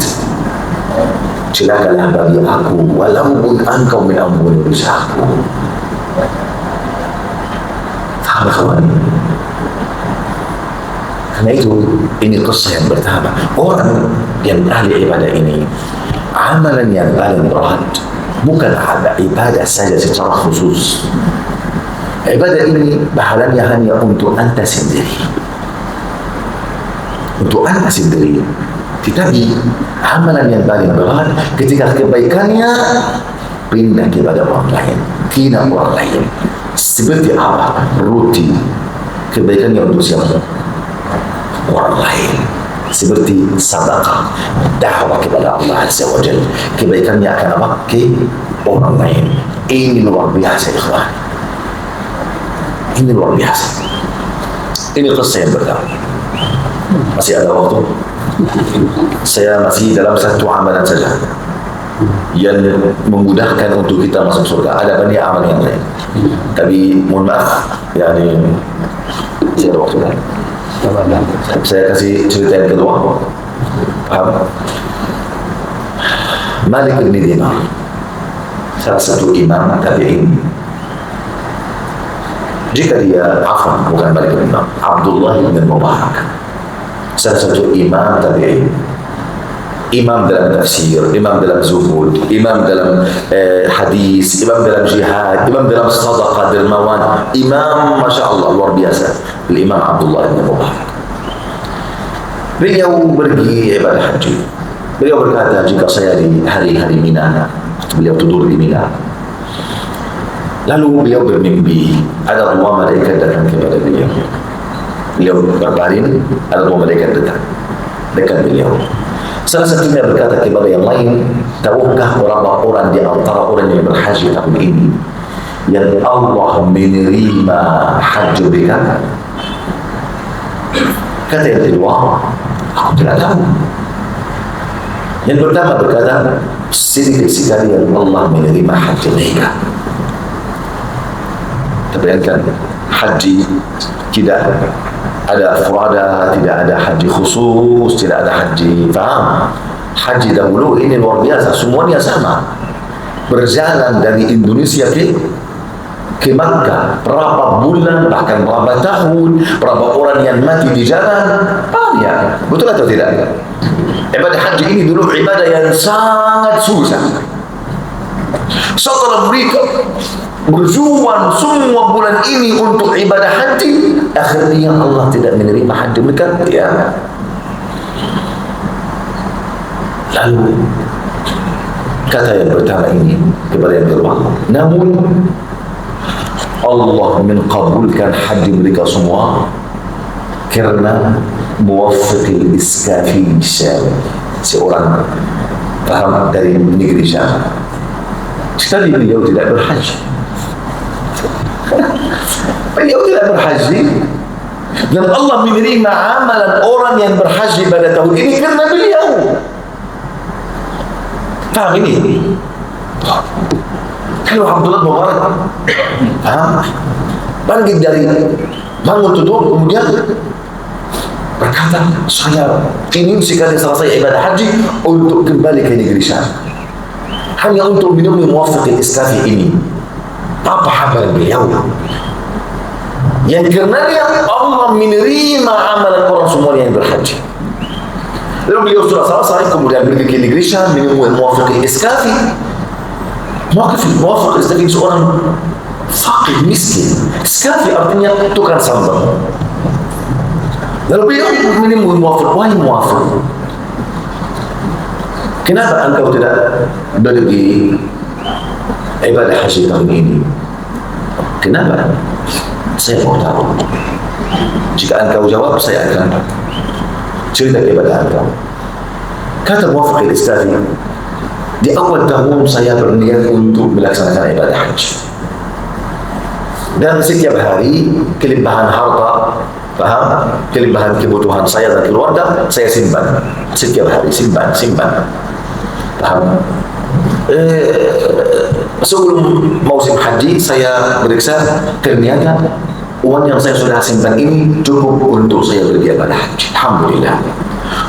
Celakalah bagi aku walaupun engkau mengampuni dosaku. Faham kawan? Karena itu ini kisah yang pertama. Orang yang ahli ibadah ini, amalan yang paling berat bukan ibadah saja secara khusus. Ibadah ini pahalanya hanya untuk anda sendiri, untuk anda sendiri. Tetapi amalan yang paling berat ketika kebaikannya pindah kepada orang lain, kena orang lain. Seperti apa? Roti kebaikannya untuk siapa? Orang lain. Seperti sedekah, dakwah kepada Allah Azza wa Jalla, kebaikannya akan apa? Ke orang lain. Ini luar biasa, ikhwan. Ini luar biasa. Ini kisah yang pertama. Masih ada waktu? Saya masih dalam satu amalan saja yang memudahkan untuk kita masuk surga. Ada banyak amalan yang lain, tapi mohon maaf, yani saya ada waktu lain. Saya kasih cerita yang kedua. Paham? Malik bin Dinar, salah satu imam tabi'in. Jika dia, bukan Malik bin Dinar, Abdullah bin Mubarak, salah satu imam tabi'in, imam dalam tafsir, imam dalam zuhud, imam dalam hadis, imam dalam jihad, imam dalam sadaqah, dermawan, imam Masya Allah luar biasa. Imam Abdullah bin Mubarak, beliau pergi ibadah haji. Beliau berkata, jika saya di hari-hari Mina, beliau tidur di Mina, lalu beliau bermimpi ada dua malaikat datang kepada beliau. Beliau berbaring, ada dua malaikat datang dekat beliau. Salah satunya berkata kepada yang lain, tahukah berapa orang di antara orang yang berhaji tahun ini yang Allah menerima haji mereka? Kata yang kedua, aku tidak tahu. Yang pertama berkata, sedikit sekali yang Allah menerima haji mereka. Terbayangkan, haji tidak ada furada, tidak ada haji khusus, tidak ada haji, faham? Haji dahulu ini luar biasa, semuanya sama. Berjalan dari Indonesia ke Makkah, berapa bulan, bahkan berapa tahun, berapa orang yang mati di jalan, banyak. Betul atau tidak? Ibadah haji ini dulu ibadah yang sangat susah. Setelah mereka berjuang semua bulan ini untuk ibadah haji, akhirnya Allah tidak menerima haji mereka. Ya. Lalu kata yang pertama ini kepada yang kedua, namun Allah mengabulkan haji mereka semua kerana Muwaffiq Iskafi Syam, seorang paham dari negeri Syam. Sekali beliau tidak berhaji. Beliau tidak berhaji, dan Allah menerima amalan orang yang berhaji pada tahun ini kerana beliau. Faham ini? Kalau Abdullah Mubarak bangkit dari bangun tidur, kemudian berkata, saya ingin sekali selesai ibadah haji untuk kembali ke negeri Syam, hanya untuk minum Muwaffiq Iskafi ini. Apa amalan beliau? Yang karenanya Allah menerima amalan orang semua yang berhaji. Lalu beliau sudah selesai, kemudian pergi ke negeri Syam minum Muwaffiq Iskafi. Muwaffiq Iskafi seorang fakir miskin. Iskafi artinya tukang sambal. Lalu beliau menemui muafik, wahai muafik, kenapa engkau tidak pergi ibadah haji tahun ini? Kenapa? Saya mau tahu. Jika engkau jawab, saya akan cerita kepada engkau. Kata muafik al-Islami, di awal tahun saya berniat untuk melaksanakan ibadah haji. Dan setiap hari kelimpahan harta, paham? Kelimpahan kebutuhan saya dan keluarga saya simpan. Setiap hari simpan. Paham? Sebelum musim haji saya periksa ternyata uang yang saya sudah simpan ini cukup untuk saya pergi ibadah haji. Alhamdulillah.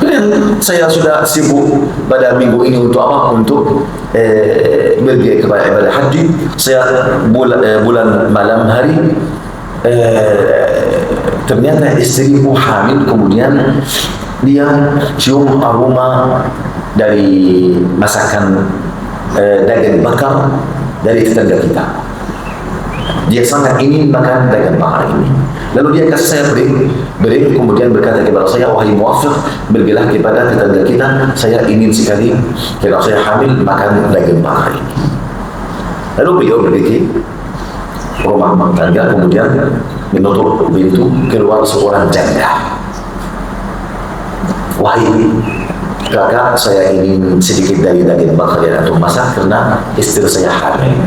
Dan saya sudah sibuk pada minggu ini untuk apa? Untuk pergi kepada ibadah haji. Saya bulan malam hari ternyata istriku hamil, kemudian dia cium aroma dari masakan daging bakar dari tetangga kita. Dia sangat ingin makan daging bakar ini. Lalu dia kasih saya beri, kemudian berkata kepada saya, wahai muafik, pergilah kepada tetangga kita, saya ingin sekali kalau saya hamil makan daging bakar ini. Lalu beliau pergi ke rumah tetangga, kemudian menutup pintu, keluar seorang janda. Wahai kakak, saya ingin sedikit dari daging bakar yang antum masak karena istri saya hamil.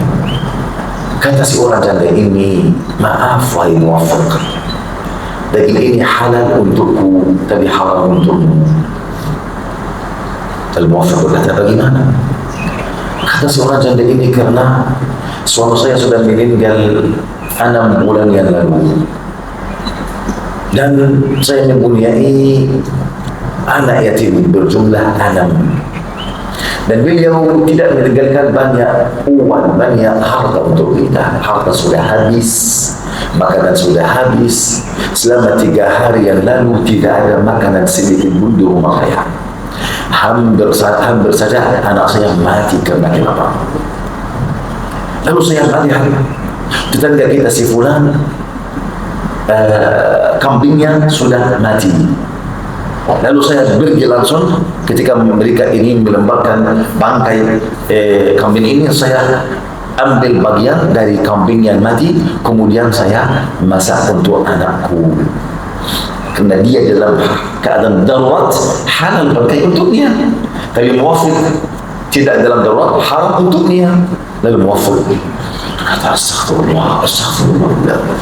Kata si orang janda ini, maaf wahai muafik, daging ini halal untukku tapi haram untukmu. Al-muafik berkata, bagaimana? Kata si orang janda ini, karena suami saya sudah meninggal 6 bulan yang lalu dan saya mempunyai anak yatim berjumlah 6. Dan beliau tidak meninggalkan banyak uang, banyak harta untuk kita. Harta sudah habis, makanan sudah habis. Selama 3 hari yang lalu tidak ada makanan sedikit pun di rumah saya. Hampir saja anak saya mati karena kelaparan. Lalu saya melihat tetangga kita si fulan, kambingnya sudah mati. Lalu saya pergi langsung ketika mereka ini melembabkan bangkai kambing ini, saya ambil bagian dari kambing yang mati, kemudian saya masak untuk anakku. Karena dia dalam keadaan darurat, halal bangkai untuknya. Tapi muafik tidak dalam darurat, haram untuknya. Lalu muafik kata astagfirullah,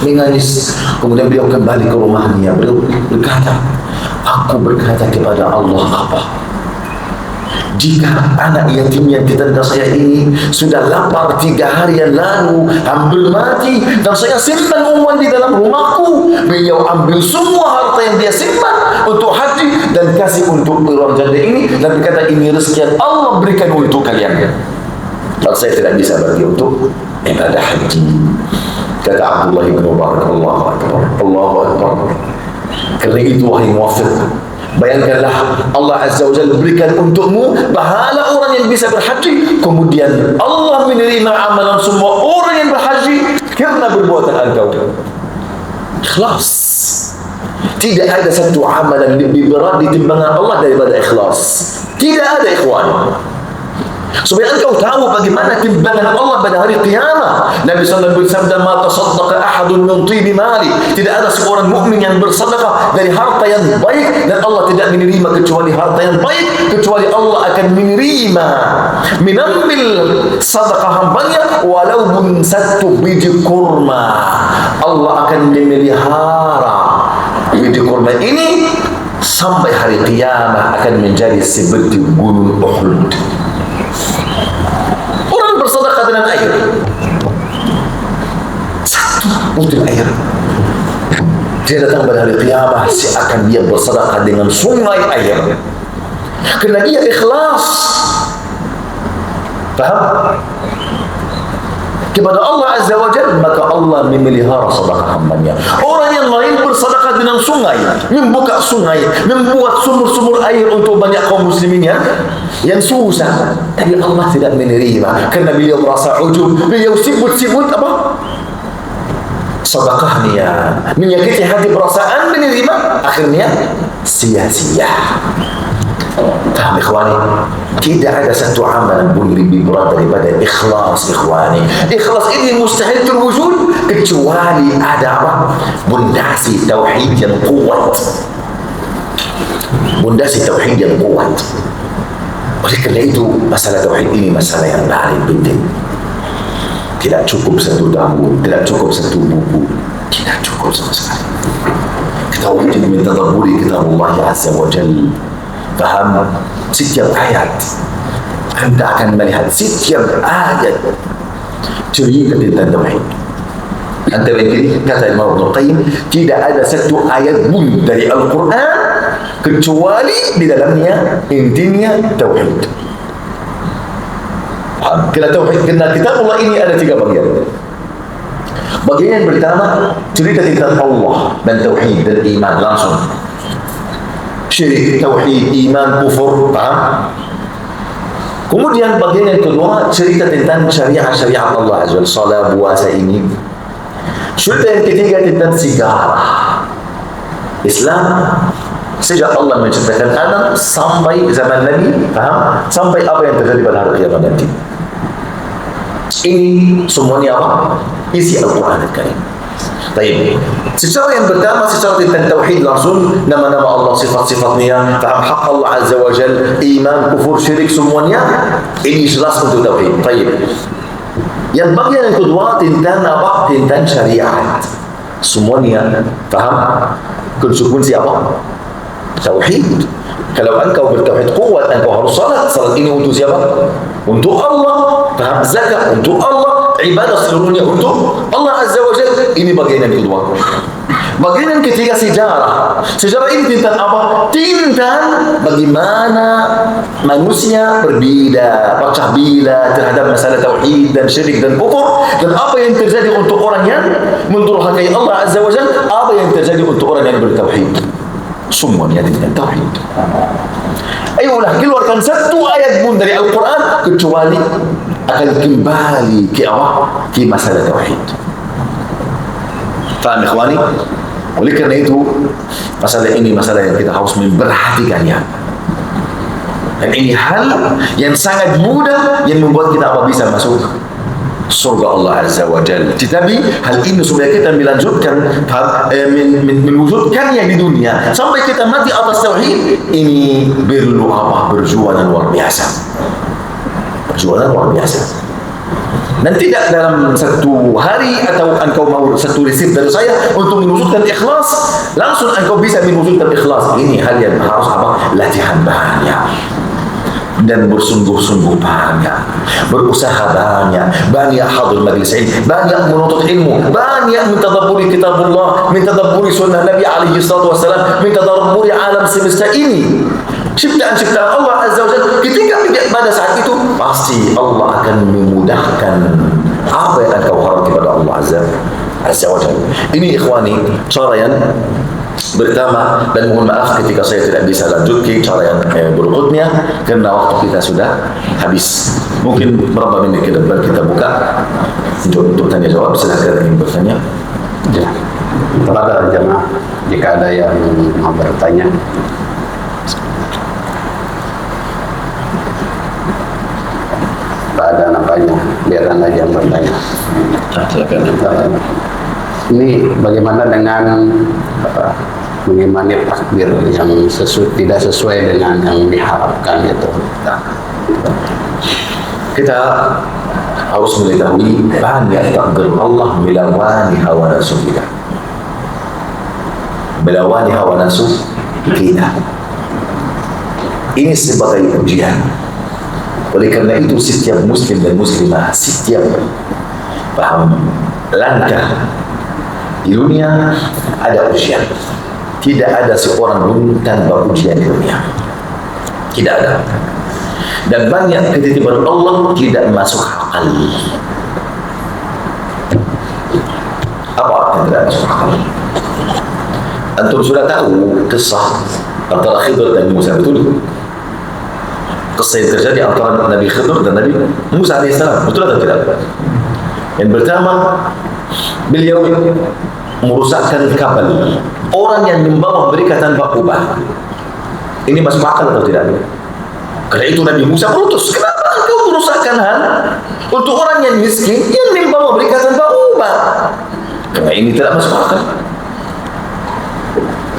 menangis. Kemudian beliau kembali ke rumahnya. Beliau berkata, aku berkata kepada Allah apa? Jika anak yatim yang tetangga saya ini sudah lapar 3 hari yang lalu, hampir mati, dan saya simpan uang di dalam rumahku, beliau ambil semua harta yang dia simpan untuk haji dan kasih untuk orang janda ini, dan berkata ini rezeki yang Allah berikan untuk kalian. Dan saya tidak bisa pergi untuk ibadah haji. Kata Abdullah bin Mubarak, Allahu Akbar, Allahu Akbar. Kerana itu wahai muafik, bayangkanlah Allah Azza wa Jalla berikan untukmu pahala orang yang bisa berhaji, kemudian Allah menerima amalan semua orang yang berhaji kerana perbuatan engkau. Ikhlas. Tidak ada satu amalan lebih berat di timbangan Allah daripada ikhlas. Tidak ada, ikhwan. Supaya engkau tahu bagaimana timbangan Allah pada hari kiamat. Nabi sallallahu alaihi wasallam bersabda, "Ma tasaddaqa ahadun min tibi mali." Tidak ada seorang mukmin yang bersedekah dari harta yang baik dan Allah tidak menerima kecuali harta yang baik, kecuali Allah akan menerima mengambil sedekah hambanya walaupun 1 biji kurma. Allah akan memelihara biji kurma ini sampai hari kiamat, akan menjadi seperti gunung Uhud. Orang bersedekah dengan air, 1 butir air, dia datang pada hari kiamat seakan dia bersedekah dengan sungai air, kerana dia ikhlas. Faham? Kepada Allah Azza wa Jalla, maka Allah memelihara sedekah hambanya. Orang yang lain bersedekah dengan sungai, membuka sungai, membuat sumur-sumur air untuk banyak kaum muslimin yang susah, tapi Allah tidak menerima kerana beliau merasa ujub. Beliau sibut-sibut apa? sedekah niat, menyakiti hati perasaan menerima, akhirnya sia-sia. Faham ikhwani? Tidak ada satu amalan pun lebih berat daripada ikhlas ikhwani. Ikhlas ini mustahil terwujud kecuali ada apa? Bondasi tauhid yang kuat. Bondasi tauhid yang kuat. Oleh kerana itu, masalah tauhid ini masalah yang paling penting. Tidak cukup satu tahun, tidak cukup satu buku, tidak cukup sama sekali. Kita wajib mentadabburi kitab Allah Azza wa Jalla. Faham? Setiap ayat anda akan melihat setiap ayat cerita tentang tauhid. Anda begini kata Imam Ibn Qayyim, tidak ada satu ayat pun dari Al-Quran kecuali di dalamnya intinya tauhid. Kena tauhid, kena kitab Allah ini ada 3 bagian. Bagian yang pertama cerita tentang Allah dan tauhid dan iman langsung. Syirik, tauhid, iman, kufur, paham? Kemudian bagian yang kedua cerita tentang syariat Allah Azza wa Jalla, salat, puasa ini. Cerita yang ketiga tentang sejarah Islam sejak Allah menciptakan Adam sampai zaman Nabi, paham? Sampai apa yang terjadi pada hari kiamat nanti. Ini semuanya apa? Isi Al-Quran Al-Karim. Baik. Secara yang pertama, secara tentang tauhid langsung, nama-nama Allah, sifat-sifatnya, faham hak Allah Azza wa Jalla, iman, kufur, syirik, semuanya ini jelas untuk tauhid. Baik. Yang bagian yang kedua tentang apa? Tentang syariat. Semuanya faham konsekuensi apa? Tauhid. Kalau engkau bertauhid kuat, engkau harus salat. Salat ini untuk siapa? Untuk Allah. Faham? Zakat untuk Allah. Ibadah seluruhnya untuk Allah Azza wa Jalla. Ini bagian yang kedua. Bagian yang ketiga sejarah. Sejarah ini tentang apa? Tentang bagaimana manusia berbeda, pecah belah terhadap masalah tauhid dan syirik dan kufur, dan apa yang terjadi untuk orang yang mendurhakai Allah Azza wa Jalla, apa yang terjadi untuk orang yang bertauhid. Semuanya tentang tauhid. Ayolah, keluarkan satu ayat pun dari Al-Quran kecuali akan kembali ke apa? Ke masalah tauhid. Faham ikhwani? Oleh kerana itu, masalah ini masalah yang kita harus memperhatikannya. Dan ini hal yang sangat mudah yang membuat kita apa bisa masuk surga Allah Azza wa Jalla. Tetapi hal ini supaya kita melanjutkan mewujudkannya di dunia sampai kita mati atas tauhid, ini perlu apa? Perjuangan luar biasa. Perjuangan luar biasa. Dan tidak dalam satu hari atau engkau mau satu resep dari saya untuk mewujudkan ikhlas, langsung engkau bisa mewujudkan ikhlas. Ini hal yang harus apa? Latihan banyak dan bersungguh-sungguh banyak, berusaha banyak hadir majlis ilmu, banyak menuntut ilmu, banyak mentadabburi kitabullah, mentadabburi sunnah Nabi alaihi salatu wasallam, mentadabburi alam semesta ini, ciptaan-ciptaan Allah Azza wa Jalla. Ketika pada saat itu pasti Allah akan memudahkan apa yang engkau harap kepada Allah Azza wa Jalla. Ini ikhwani cara yang pertama, dan mohon maaf ketika saya tidak bisa lanjut ke cara yang berikutnya karena waktu kita sudah habis. Mungkin berapa menit ke depan kita buka untuk tanya jawab. Silakan ingin bertanya. Ya. Kepada jemaah, jika ada yang mau bertanya. Tak ada nampaknya, biar anda yang bertanya. Silakan. Ini bagaimana dengan mengimani takdir yang tidak sesuai dengan yang diharapkan itu? Kita harus mengetahui banyak takdir Allah melawani hawa nafsu kita, melawani hawa nafsu kita. Ini sebagai ujian. Oleh kerana itu setiap muslim dan muslimah, setiap paham langkah di dunia ada ujian. Tidak ada seorang pun tanpa ujian di dunia. Tidak ada. Dan banyak ketitipan Allah tidak masuk akal. Apa yang tidak masuk akal? Antum sudah tahu kisah antara Khidir dan Musa, betul? Kisah yang terjadi antara Nabi Khidir dan Nabi Musa AS, betul atau tidak? Yang pertama, beliau merusakkan kabel. Orang yang membawa mereka tanpa ubah. Ini masuk akal atau tidak? Karena itu Nabi Musa protes. Kenapa engkau merusakkan hal untuk orang yang miskin yang membawa mereka tanpa ubah? Karena ini tidak masuk akal.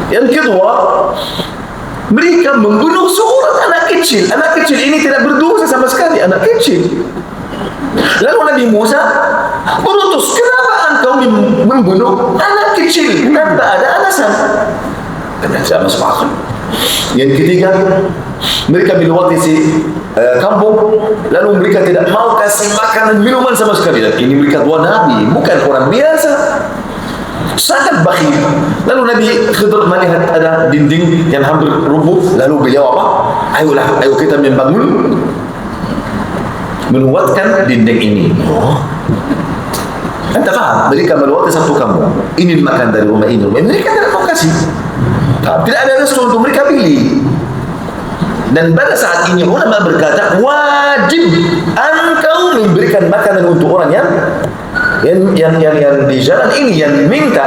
Yang kedua, mereka membunuh seorang anak kecil. Anak kecil ini tidak berdosa sama sekali, anak kecil. Lalu Nabi Musa berutus, kenapa engkau membunuh anak kecil tanpa ada alasan? Karena tidak masuk akal. Yang ketiga, mereka melewati kampung, lalu mereka tidak mau kasih makanan minuman sama sekali. Dan ini mereka dua Nabi, bukan orang biasa. Sangat bakhil. Lalu Nabi Khidir melihat ada dinding yang hampir rubuh, lalu beliau apa? Ayo kita membangun, menguatkan dinding ini. Anda faham? Mereka melewati satu kampung, ini makan dari rumah ini, mereka tidak mau kasih. Tidak ada restu untuk mereka pilih. Dan pada saat ini ulama berkata wajib engkau memberikan makanan untuk orang yang di jalan ini yang minta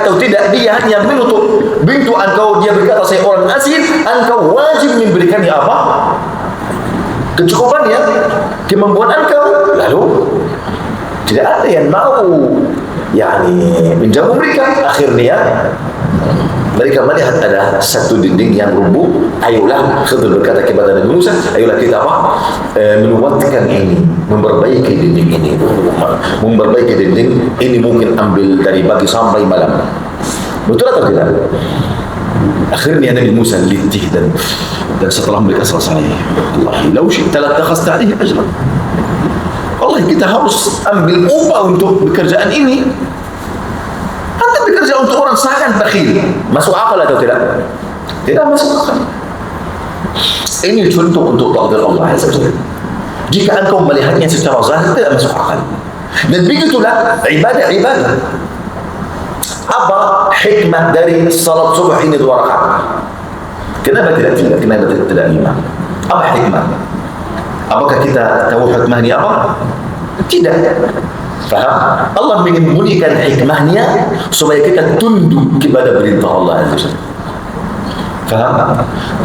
atau tidak, dia hanya menutup pintu engkau, dia berkata saya orang asing, engkau wajib memberikannya apa? Kecukupannya, kemampuan engkau. Lalu tidak ada yang mau menjamu mereka. Akhirnya mereka melihat ada satu dinding yang rubuh. Ayolah, Khidir berkata kepada Nabi Musa, ayolah kita menguatkan ini, memperbaiki dinding ini. Memperbaiki dinding ini mungkin ambil dari pagi sampai malam. Betul atau tidak? Akhirnya Nabi Musa litih dan setelah mereka selesai, Allah, lau syi'ta lattakhadhta 'alaihi ajran. Allah, kita harus ambil upah untuk pekerjaan ini. Anda bekerja untuk orang sangat bakhil. Masuk akal atau tidak? Tidak masuk akal. Ini contoh untuk takdir Allah Azza wa Jalla. Jika engkau melihatnya secara zahir, tidak masuk akal. Dan begitulah ibadah. Apa hikmah dari salat subuh ini 2 rakaat? Kenapa tidak 3? Kenapa tidak 5? Apa hikmah? Apakah kita tahu hikmahnya apa? Tidak. Faham? Allah menyembunyikan hikmahnya supaya kita tunduk kepada perintah Allah Azza wa Jalla. Faham?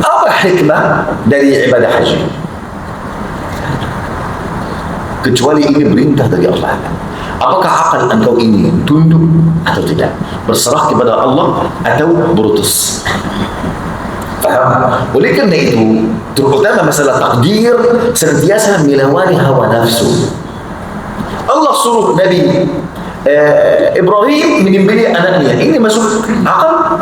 Apa hikmah dari ibadah haji? Kecuali ini perintah dari Allah. Apakah akal engkau ini tunduk atau tidak? Berserah kepada Allah atau berutus? Faham? Oleh kerana itu, terutama masalah takdir senantiasa melawan hawa nafsu. Allah suruh Nabi Ibrahim menyembelih anaknya. Ini masuk akal?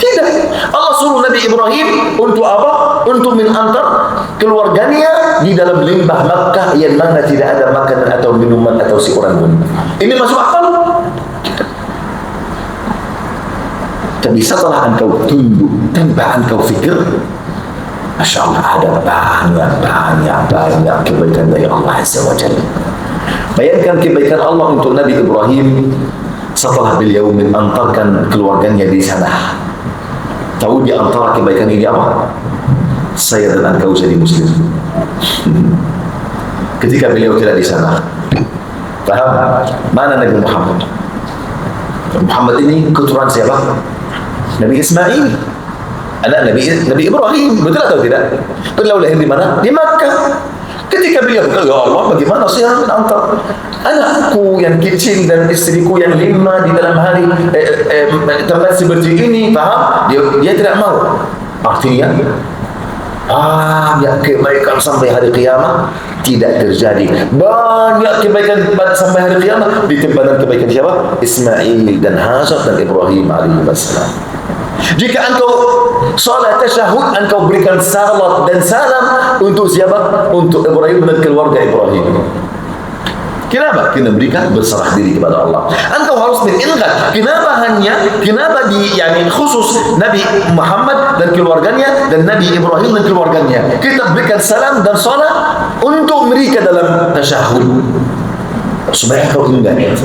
Tidak. Allah suruh Nabi Ibrahim untuk apa? Untuk mengantar keluarganya di dalam lembah Makkah yang mana tidak ada makanan atau minuman atau seorang pun. Ini masuk akal? Tidak. Tapi setelah engkau tunduk tanpa engkau fikir, Masya Allah, ada banyak kebaikan dari Allah Azza wa Jalla. Bayangkan kebaikan Allah untuk Nabi Ibrahim setelah beliau mengantarkan keluarganya di sana. Tahu di antara kebaikan ini apa? Saya dan engkau jadi Muslim. Ketika beliau tidak di sana, paham? Mana Nabi Muhammad? Muhammad ini keturunan siapa? Nabi Ismail, anak Nabi Ibrahim. Betul atau tidak? Beliau lahir di mana? Di Makkah. Ketika beliau berkata, ya Allah, bagaimana saya menantar anakku yang kecil dan istriku yang 5 di dalam hari tempat seperti ini, paham? Dia tidak mau. Artinya banyak kebaikan sampai hari kiamat tidak terjadi. Banyak kebaikan sampai hari kiamat ditimpakan kebaikan siapa? Ismail dan Hajar dan Ibrahim alaihissalam. Jika engkau salat tasyahud, engkau berikan salat dan salam untuk siapa? Untuk Ibrahim dan keluarga Ibrahim. Kenapa? Kita berikan berserah diri kepada Allah. Engkau harus mengingat kenapa khusus Nabi Muhammad dan keluarganya dan Nabi Ibrahim dan keluarganya. Kita berikan salam dan salat untuk mereka dalam tasyahud. Supaya engkau ingat,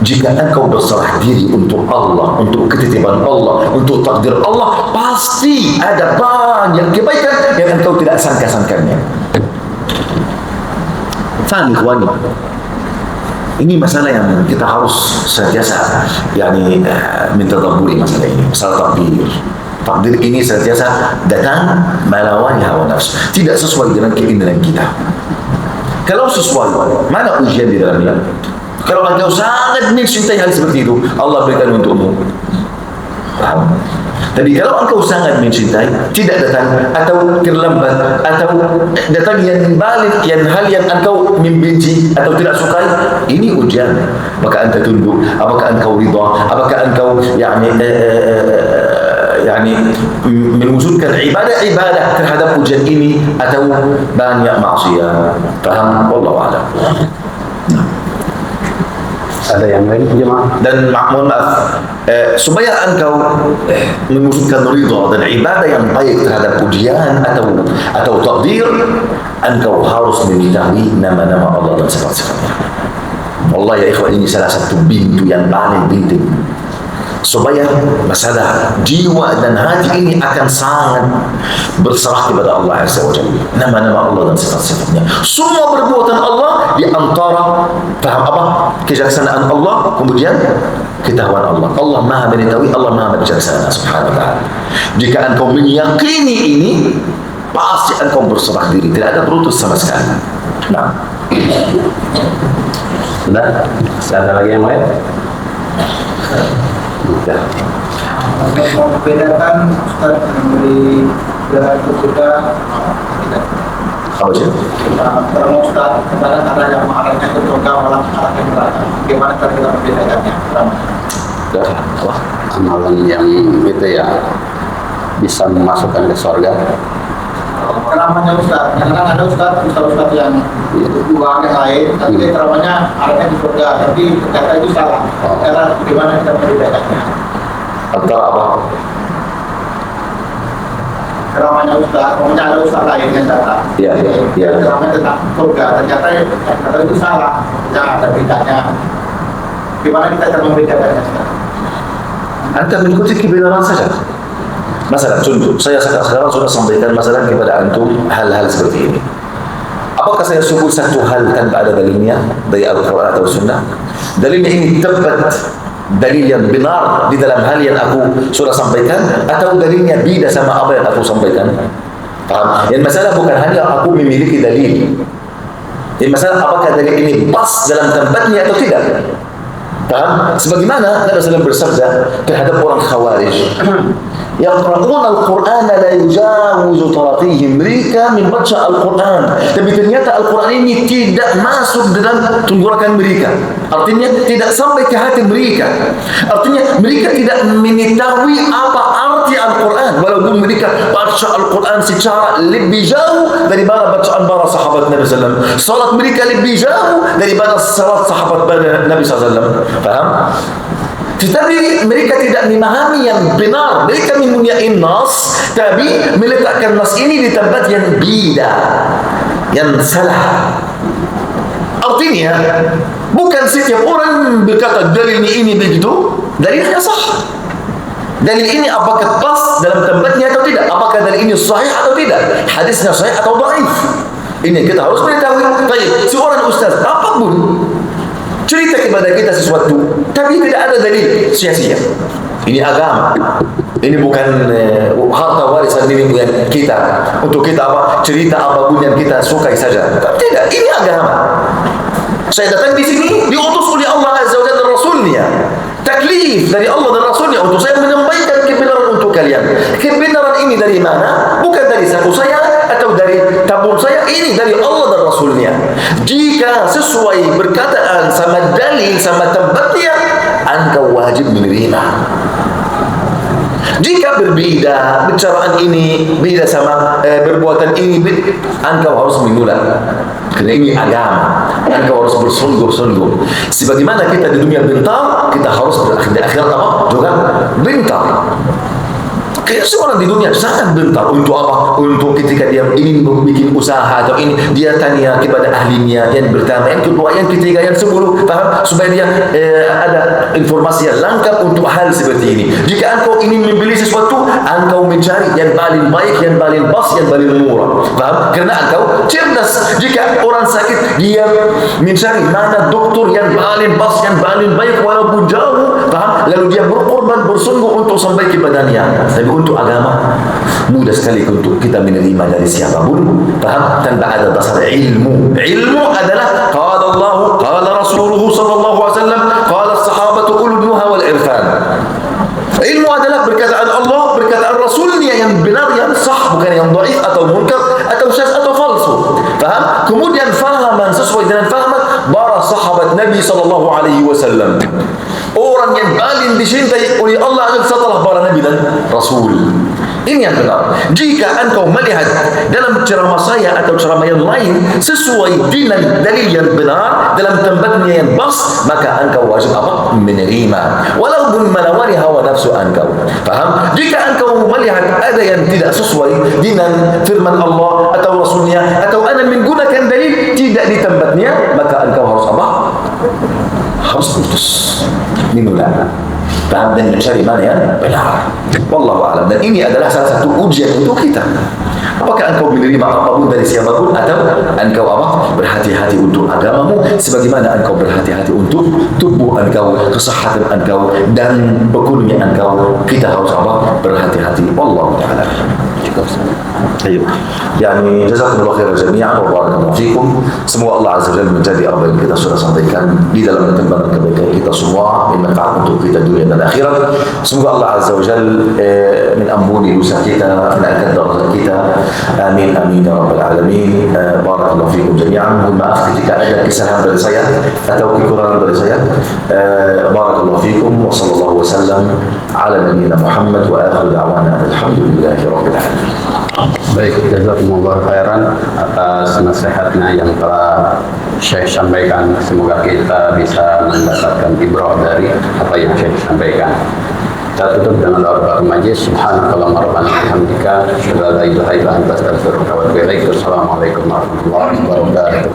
jika engkau berserah diri untuk Allah, untuk ketitipan Allah, untuk takdir Allah, pasti ada banyak kebaikan yang engkau tidak sangka-sangkanya. Faham ikhwani? Ini masalah yang kita harus senantiasa mentadabburi masalah ini, masalah takdir. Takdir ini senantiasa datang melawan hawa nafsu, tidak sesuai dengan keinginan kita. Kalau sesuai, mana ujian di dalamnya? Kalau engkau sangat mencintai hal seperti itu, Allah berikan untukmu. Paham? Tapi kalau engkau sangat mencintai, tidak datang atau terlambat atau datang yang balik, yang hal yang engkau membenci atau tidak sukai, ini ujian. Maka anda tunduk, apakah engkau ridha, apakah engkau mewujudkan ibadah terhadap ujian ini atau banyak maksiat. Paham? Wallahu a'lam. Ada yang lain jemaah? Dan mohon maaf, supaya engkau mewujudkan ridha dan ibadah yang baik terhadap ujian atau takdir, engkau harus mengetahui nama-nama Allah dan sifat-sifatnya. Allah ya ikhwan, ini salah satu pintu yang paling penting supaya masalah jiwa dan hati ini akan sangat berserah kepada Allah Azza wa Jalla. Nama-nama Allah dan sifat-sifatnya. Semua perbuatan Allah di antara paham apa? Kejaksanaan Allah, kemudian ketahuan Allah. Allah Maha mengetahui, Allah Maha bijaksana subhanahu wa ta'ala. Jika engkau meyakini ini, pasti engkau berserah diri, tidak ada putus sama sekali. Nah, Sudah? Ada lagi yang lain? Sudah. Untuk membedakan Ustaz memberi jalan surga tidak. apa sih? Kalau Ustaz kadang ada yang mengarahnya ke surga malah mengarahnya ke neraka. Bagaimana cara kita membedakannya? Apa? Amalan yang itu ya bisa memasukkan ke surga. Ceramahnya Ustaz, kadang ada Ustaz yang dua yang lain, tapi ceramahnya arahnya di surga, tapi kata itu salah. Cara bagaimana kita membedakannya? Antara apa? Ceramahnya Ustaz, pokoknya ada Ustaz lain yang datang. Iya. Ceramahnya tentang surga, ternyata kata itu salah. Ya, ada bedanya. Gimana kita cara membedakannya? Anda mengikuti kebenaran saja. Masalah contoh, saya sekarang sudah sampaikan masalah kepada antum hal-hal seperti ini. Apakah saya sebut satu hal tanpa ada dalilnya dari Al-Quran atau Sunnah? Dalilnya ini tepat, dalil yang benar di dalam hal yang aku sudah sampaikan, atau dalilnya beda sama apa yang aku sampaikan? Paham? Yang masalah bukan hanya aku memiliki dalil. Yang masalah apakah dalil ini pas dalam tempatnya atau tidak? Paham? Sebagaimana Nabi SAW bersabda terhadap orang Khawarij, yaqra'una al-Qur'an la yujawizu taratihim, mereka membaca Al-Quran tapi ternyata Al-Quran ini tidak masuk dalam tenggorokan mereka, artinya tidak sampai ke hati mereka, artinya mereka tidak mengetahui apa arti Al-Quran walaupun mereka baca Al-Quran secara lebih jauh daripada bacaan para sahabat Nabi SAW, salat mereka lebih jauh daripada salat sahabat Nabi SAW. Faham? Tetapi mereka tidak memahami yang benar. Mereka mempunyai nas, tapi meletakkan nas ini di tempat yang beda, yang salah. Artinya, bukan setiap orang berkata dalil ini begitu, dalilnya sah. Dalil ini apakah pas dalam tempatnya atau tidak? Apakah dalil ini sahih atau tidak? Hadisnya sahih atau dhaif? Ini kita harus mengetahui. Baik, seorang ustaz apapun cerita kepada kita sesuatu, tapi tidak ada dalil, sia-sia. Ini agama. Ini bukan harta warisan milik kita. Untuk kita apa? Cerita apapun yang kita sukai saja. Tidak, ini agama. Saya datang di sini diutus oleh Allah Azza wa Jalla dan Rasulnya. Taklif dari Allah dan Rasulnya untuk saya menyampaikan kebenaran untuk kalian. Kebenaran ini dari mana? Bukan dari saku saya atau dari tabung saya, ini dari Allah dan Rasulnya. Jika sesuai berkataan sama dalil sama tempatnya, engkau wajib menerima. Jika berbeda bicaraan ini, beda sama perbuatan ini, engkau harus menolak. Karena ini agama, engkau harus bersungguh-sungguh. Sebagaimana kita di dunia bentar, kita harus berakhir di akhirat apa? Juga bentar. Kayak seorang di dunia sangat bentar untuk apa? Untuk ketika dia ingin bikin usaha atau ini, dia tanya kepada ahlinya, yang pertama, yang kedua, yang ketiga, yang 10, paham? Supaya dia ada informasi yang lengkap untuk hal seperti ini. Jika engkau ingin membeli sesuatu, engkau mencari yang paling baik, yang paling pas, yang paling murah, paham? Karena engkau cerdas. Jika orang sakit, dia mencari mana dokter yang paling pas, yang paling baik walaupun jauh, paham? Lalu dia berkorban, bersungguh untuk sampai kepadanya. Tapi untuk agama mudah sekali untuk kita menerima dari siapapun, paham? Tanpa ada dasar ilmu. Ilmu adalah qala Allah, qala Rasuluhu sallallahu alaihi wasallam, qala sahabatu ulul nuha wal irfan. Ilmu adalah perkataan Allah, perkataan Rasulnya yang benar, yang sah, bukan yang dhaif atau munkar atau syaz atau falsu. Faham? Kemudian fahaman sesuai dengan fahaman para sahabat Nabi sallallahu alaihi wasallam. Orang yang paling dicintai oleh Allah setelah para Nabi dan Rasul. Ini yang benar. Jika engkau melihat dalam ceramah saya atau ceramah yang lain sesuai dengan dalil yang benar dalam tempatnya yang pas, maka engkau wajib apa? Menerima. Walaupun melawari hawa nafsu engkau. Faham? Jika engkau melihat ada yang tidak sesuai dengan firman Allah atau Rasulnya, atau anda menggunakan dalil tidak di tempatnya, maka engkau harus apa? Harus putus. Menolak. Paham, dan mencari mana yang benar. Wallahu a'lam. Dan ini adalah salah satu ujian untuk kita. Apakah engkau menerima apapun dari siapapun, atau engkau apa? Berhati-hati untuk agamamu sebagaimana engkau berhati-hati untuk tubuh engkau, kesehatan engkau, dan ekonomi engkau. Kita harus apa? Berhati-hati. Wallahu ta'ala. Baik. Yani jazakumullah khairan jami'an wa barakallahu fikum. Semoga Allah Azza wa Jalla menjadi apa yang kita sudah sampaikan di dalam perkembangan kebaikan kita semua, bermanfaat untuk kita dunia dan akhirat. Semoga Allah Azza wa Jalla mengampuni dosa kita, mengangkat derajat kita. Amin amin ya rabbal alamin. Barakallahu fikum jami'an. Mohon maaf ketika ada kesalahan dari saya atau kekurangan dari saya. Barakallahu fikum wa sallallahu wasallam ala nabiyyina Muhammad wa akhiru da'wana alhamdulillahi rabbil alamin. Baik, jazakumullah khairan atas nasihatnya yang telah Syekh sampaikan. Semoga kita bisa mendapatkan ibrah dari apa yang Syekh sampaikan. Kita tutup dengan doa kafaratul majlis. Subhanakallahumma rabbana wa bihamdika, asyhadu an la ilaha illa anta, astaghfiruka wa atubu ilaik. Wassalamualaikum warahmatullahi wabarakatuh.